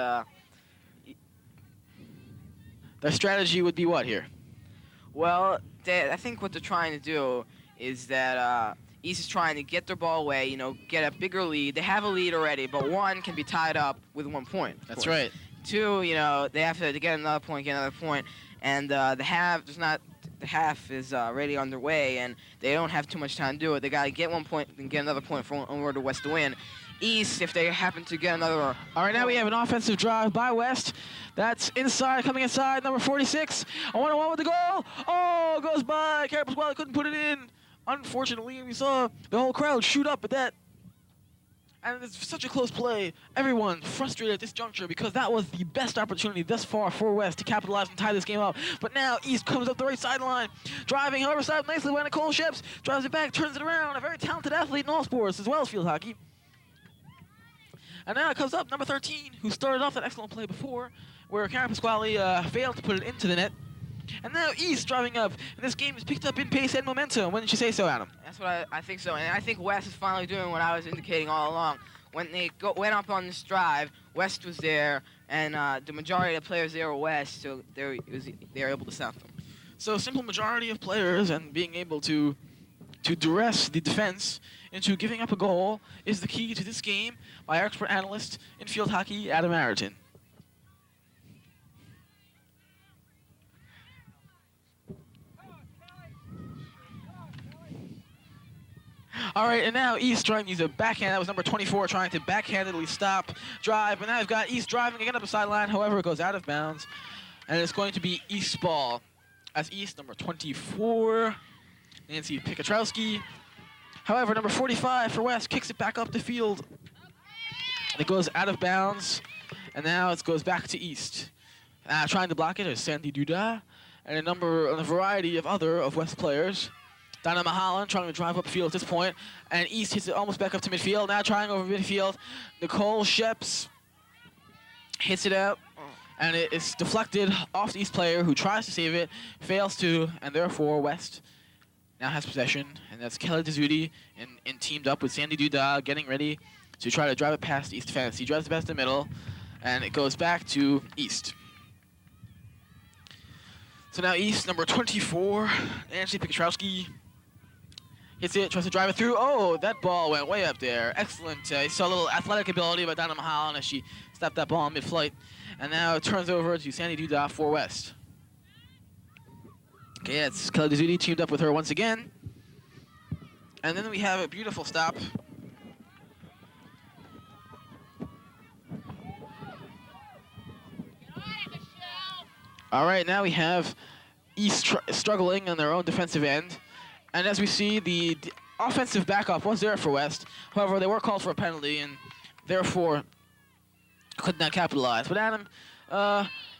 their strategy would be what here? well, I think what they're trying to do is that East is trying to get their ball away, get a bigger lead. They have a lead already, but one can be tied up with 1 point. That's right. Two, they have to get another point, and the half is already underway, and they don't have too much time to do it. They got to get 1 point and get another point in order to West to win. East, if they happen to get another... All right, now we have an offensive drive by West. That's inside, coming inside, number 46. A 1-on-1 with the goal. Oh, goes by. Carapaz, well, couldn't put it in. Unfortunately, we saw the whole crowd shoot up at that. And it's such a close play. Everyone frustrated at this juncture because that was the best opportunity thus far for West to capitalize and tie this game up. But now East comes up the right sideline, driving, however, side nicely by Nicole Ships, drives it back, turns it around. A very talented athlete in all sports as well as field hockey. And now it comes up number 13, who started off that excellent play before, where Karen Pasquale failed to put it into the net. And now East driving up, and this game is picked up in pace and momentum. Wouldn't you say so, Adam? That's what I think so, and I think West is finally doing what I was indicating all along. When they went up on this drive, West was there, and the majority of the players there were West, so they were able to stop them. So simple majority of players and being able to duress the defense into giving up a goal is the key to this game by our expert analyst in field hockey, Adam Arrington. All right, and now East trying to use a backhand. That was number 24 trying to backhandedly stop drive. But now we've got East driving again up the sideline. However, it goes out of bounds. And it's going to be East's ball. As East, number 24, Nancy Pikatrowski. However, number 45 for West kicks it back up the field. It goes out of bounds. And now it goes back to East. Trying to block it is Sandy Duda. And a variety of other West players. Donna Mahalan trying to drive upfield at this point, and East hits it almost back up to midfield. Now trying over midfield. Nicole Sheps hits it out, and it is deflected off the East player who tries to save it, fails to, and therefore West now has possession. And that's Kelly Dezudi and teamed up with Sandy Duda getting ready to try to drive it past East defense. He drives it past the middle, and it goes back to East. So now East, number 24, Nancy Pikatrowski. Hits it, tries to drive it through. Oh, that ball went way up there. Excellent. You saw a little athletic ability by Donna Mahalan as she stopped that ball in mid-flight. And now it turns over to Sandy Duda for West. Okay, it's Kelly Dezudi teamed up with her once again. And then we have a beautiful stop. All right, now we have East struggling on their own defensive end. And as we see, the offensive backup was there for West. However, they were called for a penalty and therefore could not capitalize. But Adam,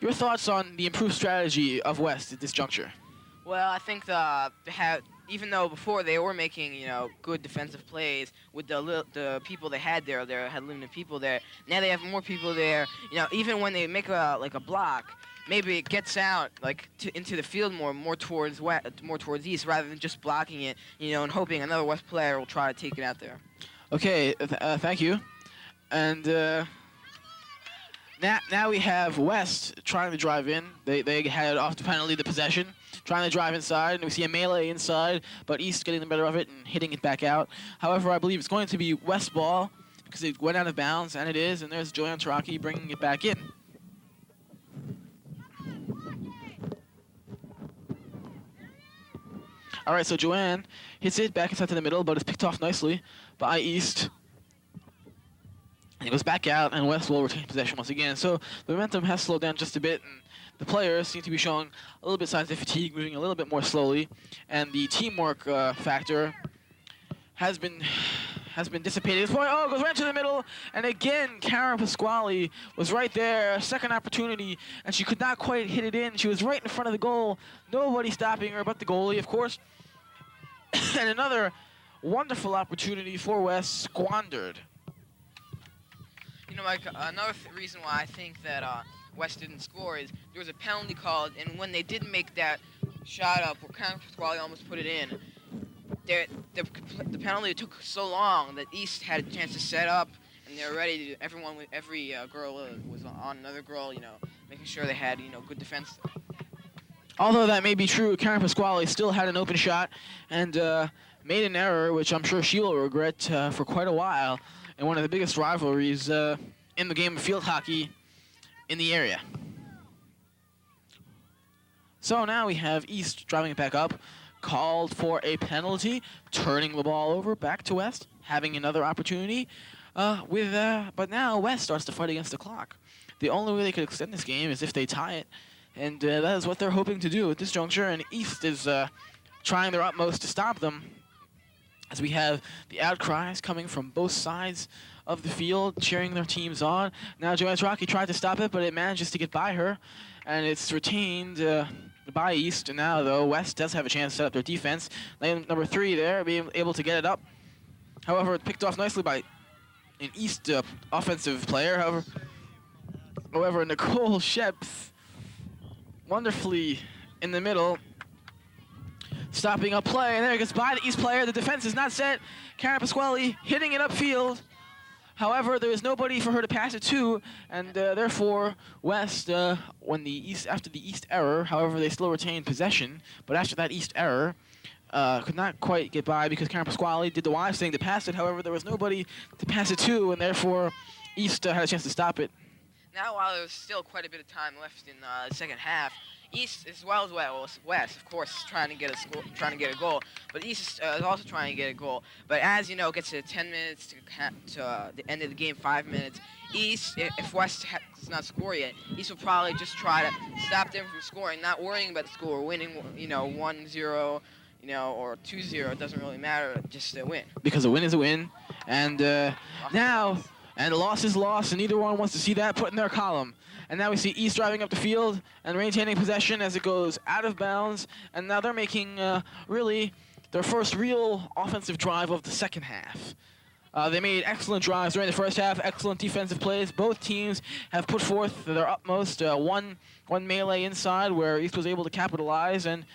your thoughts on the improved strategy of West at this juncture? Well, I think even though before they were making good defensive plays with the people they had there, they had limited people there. Now they have more people there. Even when they make a block, maybe it gets out into the field more towards East rather than just blocking it, and hoping another West player will try to take it out there. Okay, thank you. And now we have West trying to drive in. They had off the penalty the possession, trying to drive inside, and we see a melee inside, but East getting the better of it and hitting it back out. However, I believe it's going to be West ball because it went out of bounds, and it is, and there's Joanne Taraki bringing it back in. All right, so Joanne hits it back inside to the middle, but it's picked off nicely by East. And it goes back out, and West will retain possession once again. So the momentum has slowed down just a bit, and the players seem to be showing a little bit signs of fatigue, moving a little bit more slowly. And the teamwork factor has been dissipated. This point, it goes right to the middle, and again, Karen Pasquale was right there, second opportunity, and she could not quite hit it in. She was right in front of the goal. Nobody stopping her but the goalie, of course. And another wonderful opportunity for West squandered. Mike, another reason why I think that West didn't score is there was a penalty called, and when they did make that shot up, where Karen Pasquale almost put it in, the penalty took so long that East had a chance to set up, and they were ready to. Every girl was on another girl, making sure they had good defense. Although that may be true, Karen Pasquale still had an open shot and made an error, which I'm sure she will regret for quite a while, in one of the biggest rivalries in the game of field hockey in the area. So now we have East driving it back up, called for a penalty, turning the ball over back to West, having another opportunity. But now West starts to fight against the clock. The only way they could extend this game is if they tie it, and that is what they're hoping to do at this juncture, and East is trying their utmost to stop them, as we have the outcries coming from both sides of the field, cheering their teams on. Now Joanne Rocky tried to stop it, but it manages to get by her, and it's retained by East. And now, though, West does have a chance to set up their defense. Lane number 3 there, being able to get it up. However, it's picked off nicely by an East offensive player. However, However, Nicole Sept wonderfully in the middle, stopping up play, and there it gets by the East player. The defense is not set. Karen Pasquale hitting it upfield. However, there is nobody for her to pass it to, and therefore West, when after the East error, however, they still retained possession. But after that East error, could not quite get by because Karen Pasquale did the wise thing to pass it. However, there was nobody to pass it to, and therefore East had a chance to stop it. Now, while there was still quite a bit of time left in the second half, East as well as West, of course, trying to get a goal. But East is also trying to get a goal. But as you know, it gets to 10 minutes to the end of the game, 5 minutes. East, if West does not score yet, East will probably just try to stop them from scoring, not worrying about the score, winning, 1-0, or 2-0. It doesn't really matter, just a win. Because a win is a win, and now. And a loss is loss, and neither one wants to see that put in their column. And now we see East driving up the field and maintaining possession as it goes out of bounds. And now they're making really their first real offensive drive of the second half. They made excellent drives during the first half, excellent defensive plays. Both teams have put forth their utmost. One melee inside where East was able to capitalize, and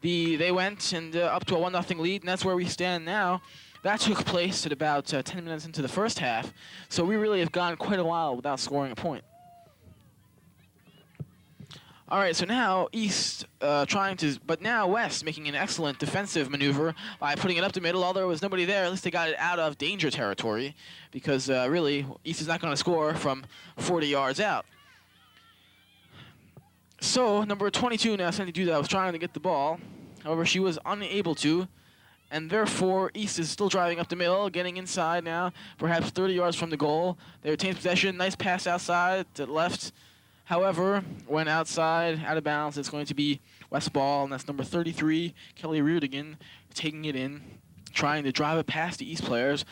they went and up to a 1-0 lead, and that's where we stand now. That took place at about 10 minutes into the first half, so we really have gone quite a while without scoring a point. All right, so now East but now West making an excellent defensive maneuver by putting it up the middle. Although there was nobody there, at least they got it out of danger territory, because really East is not going to score from 40 yards out. So number 22 now Sandy Duda was trying to get the ball, however she was unable to. And therefore, East is still driving up the middle, getting inside now, perhaps 30 yards from the goal. They retain possession. Nice pass outside to the left. However, when outside, out of bounds, it's going to be West ball, and that's number 33, Kelly Rudigan, taking it in, trying to drive it past the East players.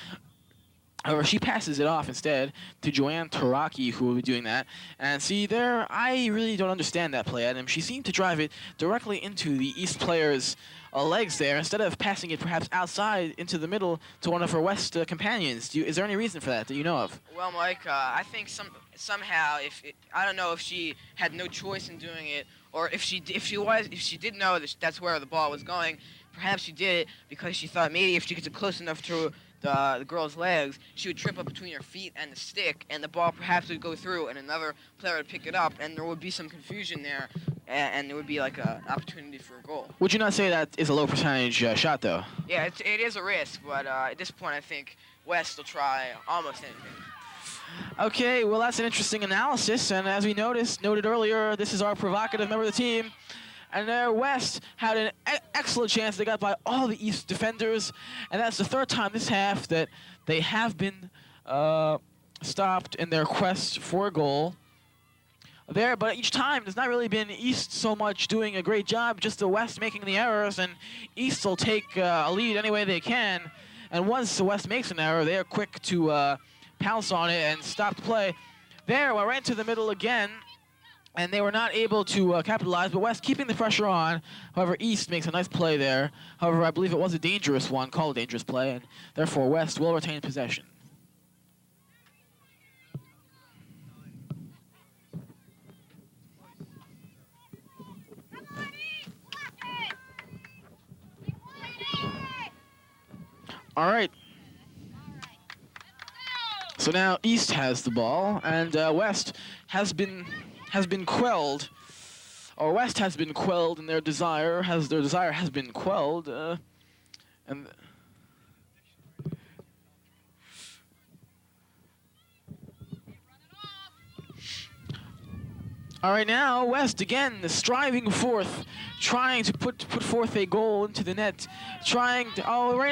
However, she passes it off instead to Joanne Taraki, who will be doing that. And see, there, I really don't understand that play, Adam. She seemed to drive it directly into the East players' legs there, instead of passing it perhaps outside into the middle to one of her West companions. Is there any reason for that you know of? Well, Mike, I think somehow, I don't know if she had no choice in doing it, or if she did know that that's where the ball was going. Perhaps she did it because she thought maybe if she gets it close enough to the girl's legs, she would trip up between her feet and the stick, and the ball perhaps would go through, and another player would pick it up, and there would be some confusion there, and it would be like an opportunity for a goal. Would you not say that is a low percentage shot, though? Yeah, it is a risk, but at this point, I think West will try almost anything. Okay, well, that's an interesting analysis, and as we noted earlier, this is our provocative member of the team. And there, West had an excellent chance. They got by all the East defenders, and that's the third time this half that they have been stopped in their quest for a goal there. But each time, there's not really been East so much doing a great job, just the West making the errors, and East will take a lead any way they can. And once the West makes an error, they are quick to pounce on it and stop the play. There, we're right into the middle again. And they were not able to capitalize, but West keeping the pressure on. However, East makes a nice play there. However, I believe it was a dangerous one, called a dangerous play, and therefore West will retain possession. All right. So now East has the ball, and West has been quelled, or West has been quelled in their desire has been quelled, and all right, now West again striving forth, trying to put forth a goal into the net, right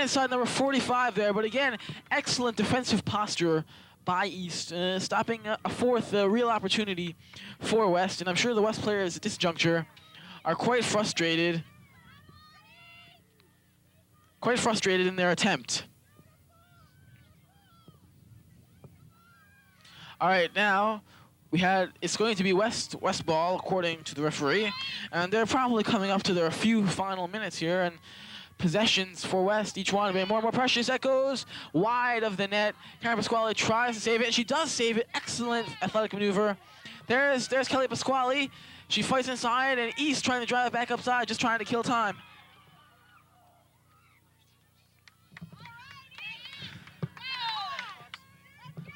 inside number 45 there, but again, excellent defensive posture by East, stopping a fourth real opportunity for West, and I'm sure the West players at this juncture are quite frustrated in their attempt. All right, now it's going to be West ball according to the referee, and they're probably coming up to their few final minutes here, and possessions for West, each one being more and more precious. That goes wide of the net. Karen Pasquale tries to save it, and she does save it. Excellent athletic maneuver There's Kelly Pasquale. She fights inside, and East trying to drive it back upside, just trying to kill time.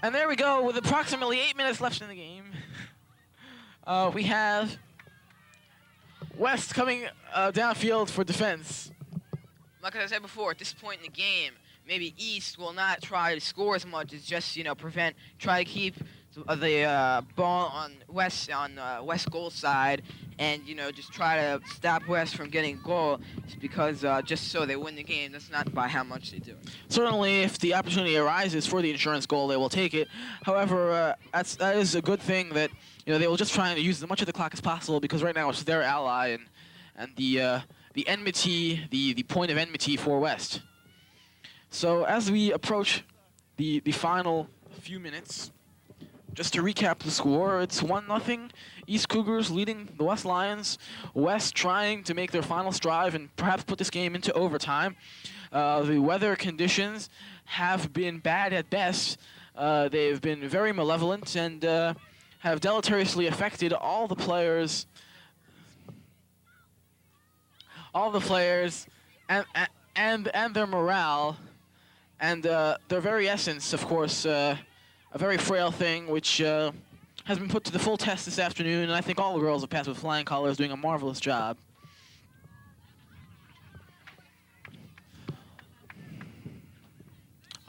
And there we go, with approximately 8 minutes left in the game. We have West coming downfield for defense. Like I said before, at this point in the game, maybe East will not try to score as much as just try to keep the ball on West goal side, and just try to stop West from getting a goal, because just so they win the game. That's not by how much they do it. Certainly, if the opportunity arises for the insurance goal, they will take it. However, that is a good thing that they will just try to use as much of the clock as possible, because right now it's their ally and the enmity, the point of enmity for West. So as we approach the final few minutes, just to recap the score, it's 1-0. East Cougars leading the West Lions. West trying to make their final strive and perhaps put this game into overtime. The weather conditions have been bad at best. They've been very malevolent and have deleteriously affected all the players and their morale, and their very essence, of course, a very frail thing, which has been put to the full test this afternoon, and I think all the girls have passed with flying colors, doing a marvelous job.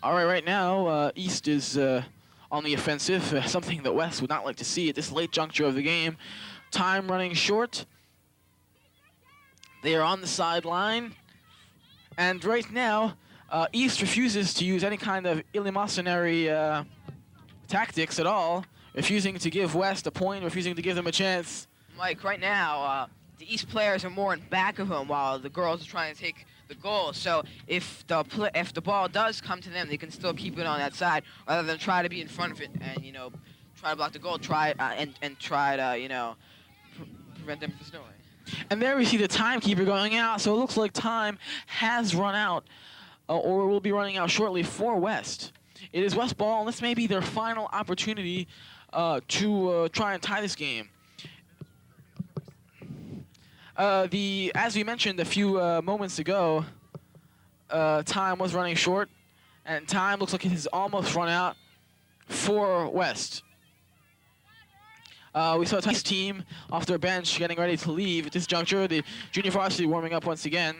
All right now, East is on the offensive, something that West would not like to see at this late juncture of the game. Time running short. They are on the sideline, and right now, East refuses to use any kind of eleemosynary tactics at all, refusing to give West a point, refusing to give them a chance. Mike, right now, the East players are more in back of him while the girls are trying to take the goal. So if the ball does come to them, they can still keep it on that side rather than try to be in front of it and try to block the goal, try to prevent them from scoring. And there we see the timekeeper going out, so it looks like time has run out, or will be running out shortly for West. It is West ball, and this may be their final opportunity to try and tie this game. As we mentioned a few moments ago, time was running short, and time looks like it has almost run out for West. We saw East team off their bench getting ready to leave at this juncture. The junior varsity warming up once again.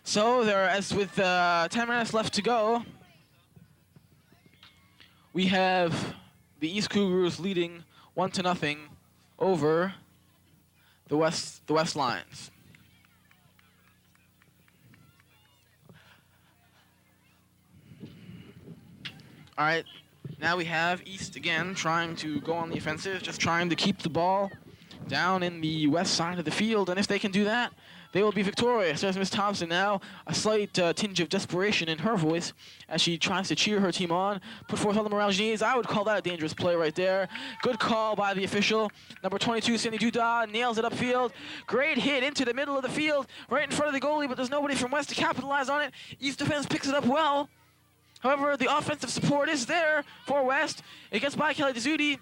So as with 10 minutes left to go, we have the East Cougars leading 1-0 over the West Lions. All right, now we have East again trying to go on the offensive, just trying to keep the ball down in the west side of the field, and if they can do that, they will be victorious. There's Miss Thompson now, a slight tinge of desperation in her voice as she tries to cheer her team on, put forth all the morale she needs. I would call that a dangerous play right there. Good call by the official. Number 22, Cindy Duda, nails it upfield. Great hit into the middle of the field, right in front of the goalie, but there's nobody from West to capitalize on it. East defense picks it up well. However, the offensive support is there for West. It gets by Kelly Dezzuti,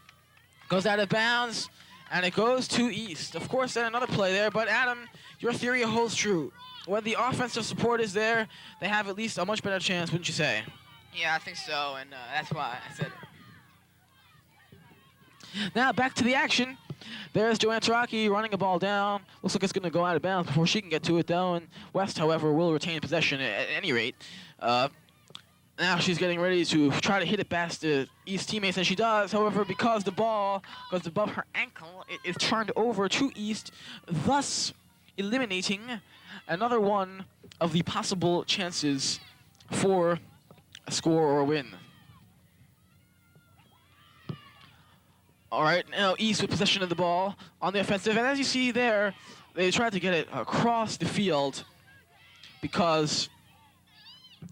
goes out of bounds, and it goes to East. Of course, then another play there, but Adam, your theory holds true. When the offensive support is there, they have at least a much better chance, wouldn't you say? Yeah, I think so, and that's why I said it. Now, back to the action. There's Joanne Taraki running a ball down. Looks like it's going to go out of bounds before she can get to it, though, and West, however, will retain possession at any rate. Now she's getting ready to try to hit it past the East teammates, and she does. However, because the ball goes above her ankle, it is turned over to East, thus eliminating another one of the possible chances for a score or a win. All right, now East with possession of the ball on the offensive, and as you see there, they tried to get it across the field because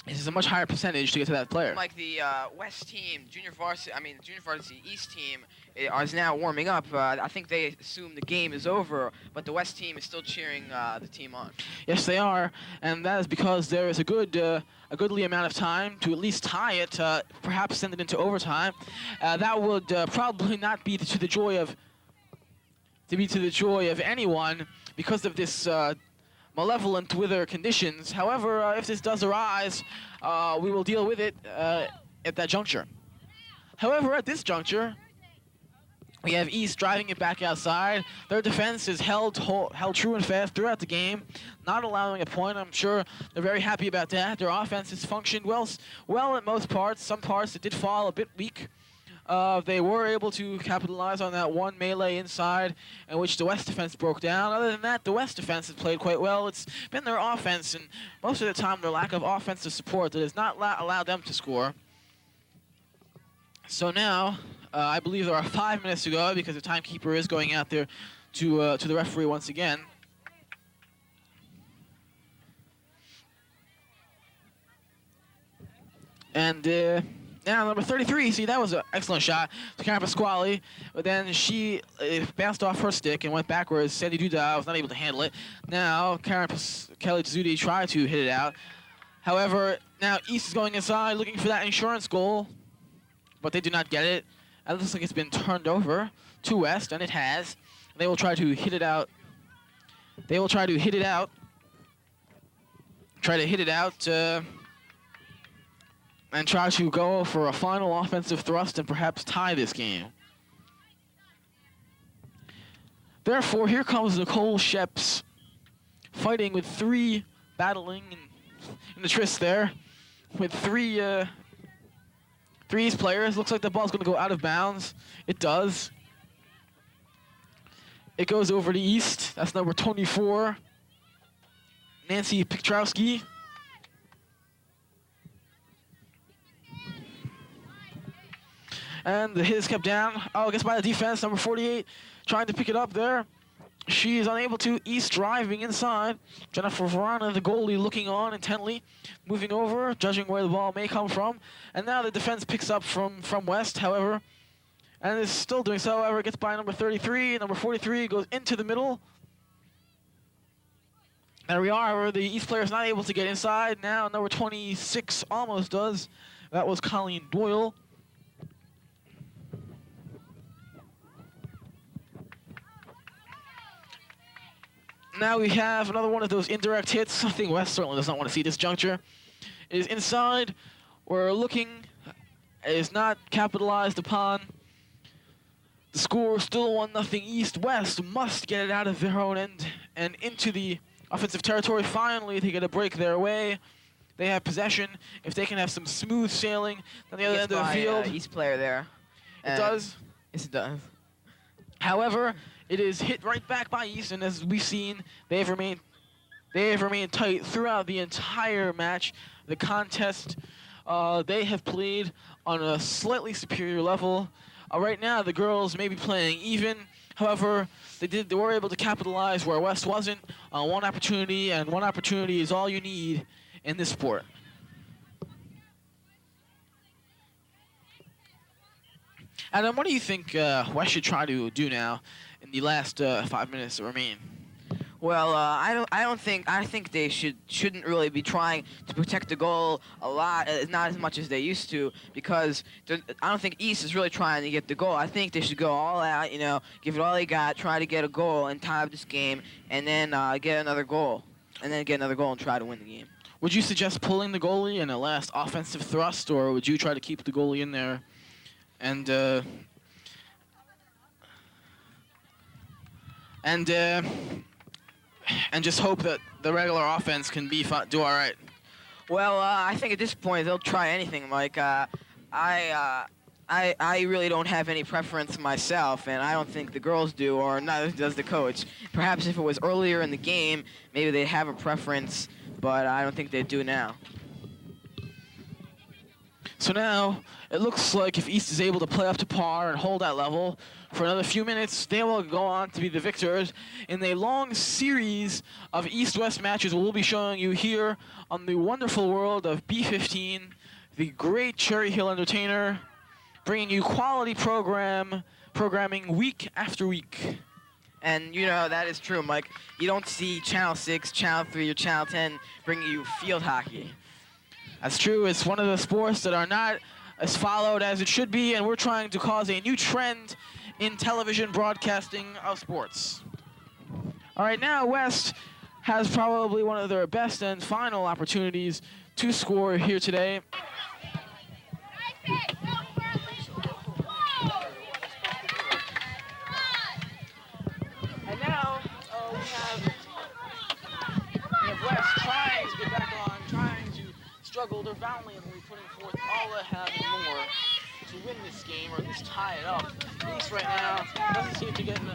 this is a much higher percentage to get to that player. Like the West team, junior varsity East team is now warming up. I think they assume the game is over, but the West team is still cheering the team on. Yes, they are, and that is because there is a goodly amount of time to at least tie it, perhaps send it into overtime. That would probably not be to the joy of anyone because of this malevolent weather conditions. However, if this does arise, we will deal with it at that juncture. However, at this juncture, we have East driving it back outside. Their defense is held true and fast throughout the game, not allowing a point. I'm sure they're very happy about that. Their offense has functioned well at most parts. Some parts it did fall a bit weak. They were able to capitalize on that one melee inside in which the West defense broke down. Other than that, the West defense has played quite well. It's been their offense, and most of the time their lack of offensive support that has not allowed them to score. So now, I believe there are 5 minutes to go because the timekeeper is going out there to the referee once again. And now number 33, see, that was an excellent shot to Karen Pasquale, but then she bounced off her stick and went backwards. Sandy Duda was not able to handle it. Now Kelly Tizudi tried to hit it out. However, now East is going inside looking for that insurance goal, but they do not get it. It looks like it's been turned over to West, and it has. They will try to hit it out. They will try to hit it out. And try to go for a final offensive thrust and perhaps tie this game. Therefore, here comes Nicole Sheps fighting with three, battling in the tryst there, with three East players. Looks like the ball's going to go out of bounds. It does. It goes over to East. That's number 24, Nancy Piktrowski. And the hit is kept down. Oh, gets by the defense. Number 48 trying to pick it up there. She is unable to. East driving inside. Jennifer Verana, the goalie, looking on intently. Moving over, judging where the ball may come from. And now the defense picks up from West, however. And is still doing so. However, gets by number 33. Number 43 goes into the middle. There we are. However, the East player is not able to get inside. Now number 26 almost does. That was Colleen Doyle. Now we have another one of those indirect hits. Something West certainly does not want to see this juncture. It is inside. We're looking. It is not capitalized upon. The score is still 1-0 East. West must get it out of their own end and into the offensive territory. Finally, they get a break their way. They have possession. If they can have some smooth sailing on the other end of the field. East player there. It does. Yes, it does. However, it is hit right back by East, and as we've seen, they have remained tight throughout the entire match. The contest, they have played on a slightly superior level. Right now, the girls may be playing even. However, they were able to capitalize where West wasn't on one opportunity, and one opportunity is all you need in this sport. Adam, what do you think West should try to do now in the last 5 minutes that remain? Well, I think they shouldn't really be trying to protect the goal a lot, not as much as they used to, because I don't think East is really trying to get the goal. I think they should go all out, give it all they got, try to get a goal and tie up this game, and then get another goal, and try to win the game. Would you suggest pulling the goalie in a last offensive thrust, or would you try to keep the goalie in there and just hope that the regular offense can do all right? Well, I think at this point they'll try anything, Mike. I really don't have any preference myself, and I don't think the girls do, or neither does the coach. Perhaps if it was earlier in the game, maybe they'd have a preference, but I don't think they do now. So now, it looks like if East is able to play up to par and hold that level for another few minutes, they will go on to be the victors in a long series of East-West matches we'll be showing you here on the wonderful world of B15, the great Cherry Hill Entertainer, bringing you quality programming week after week. And you know, that is true, Mike. You don't see Channel 6, Channel 3, or Channel 10 bringing you field hockey. That's true. It's one of the sports that are not as followed as it should be, and we're trying to cause a new trend in television broadcasting of sports. All right, now West has probably one of their best and final opportunities to score here today. And now we have West trying to get back on, trying to struggle. They're valiantly putting forth all they have and more to win this game, or at least tie it up. East right now doesn't seem to be getting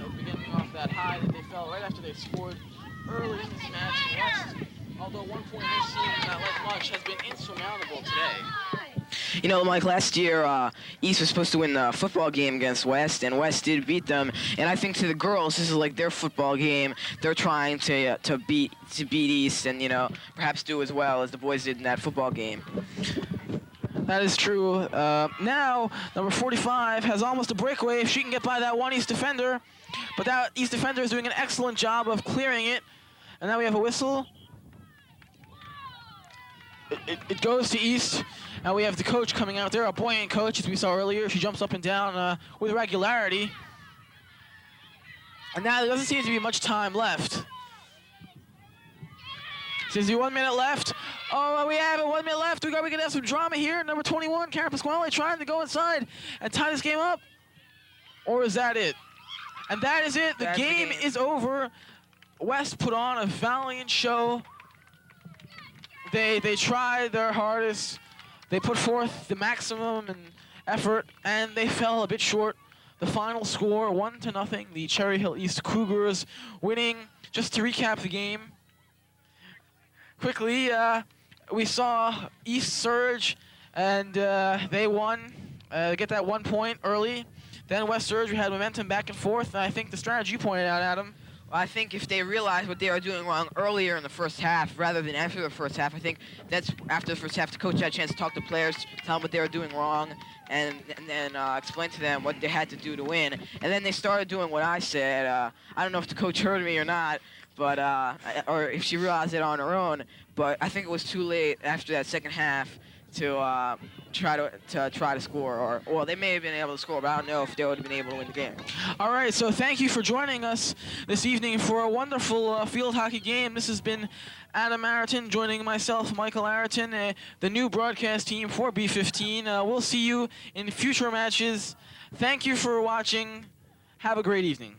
off that high that they felt right after they scored early in this match. And West, although 1 point may seem not like much, has been insurmountable today. You know, Mike, last year, East was supposed to win the football game against West, and West did beat them. And I think to the girls, this is like their football game. They're trying to beat East and, you know, perhaps do as well as the boys did in that football game. That is true. Now, number 45 has almost a breakaway if she can get by that one East defender. But that East defender is doing an excellent job of clearing it. And now we have a whistle. It goes to East. And we have the coach coming out there, a buoyant coach, as we saw earlier. She jumps up and down with regularity. And now there doesn't seem to be much time left. Seems to be 1 minute left. Oh, we have it, 1 minute left. We can have some drama here. Number 21, Karen Pasquale, trying to go inside and tie this game up. Or is that it? And that is it. The game is over. West put on a valiant show. They tried their hardest. They put forth the maximum and effort, and they fell a bit short. The final score, 1-0. The Cherry Hill East Cougars winning. Just to recap the game quickly, we saw East surge, and they won. Get that 1 point early. Then West surge. We had momentum back and forth. And I think the strategy you pointed out, Adam. I think if they realized what they were doing wrong earlier in the first half rather than after the first half, I think that's after the first half the coach had a chance to talk to players, tell them what they were doing wrong, and then explain to them what they had to do to win. And then they started doing what I said. I don't know if the coach heard me or not, but or if she realized it on her own. But I think it was too late after that second half to try to score, or well, they may have been able to score, but I don't know if they would have been able to win the game. All right, so thank you for joining us this evening for a wonderful field hockey game. This has been Adam Arrington joining myself, Michael Arrington, the new broadcast team for B15. We'll see you in future matches. Thank you for watching. Have a great evening.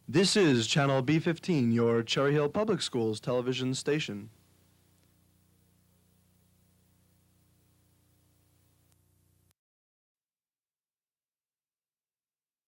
This is Channel B15, your Cherry Hill Public Schools television station.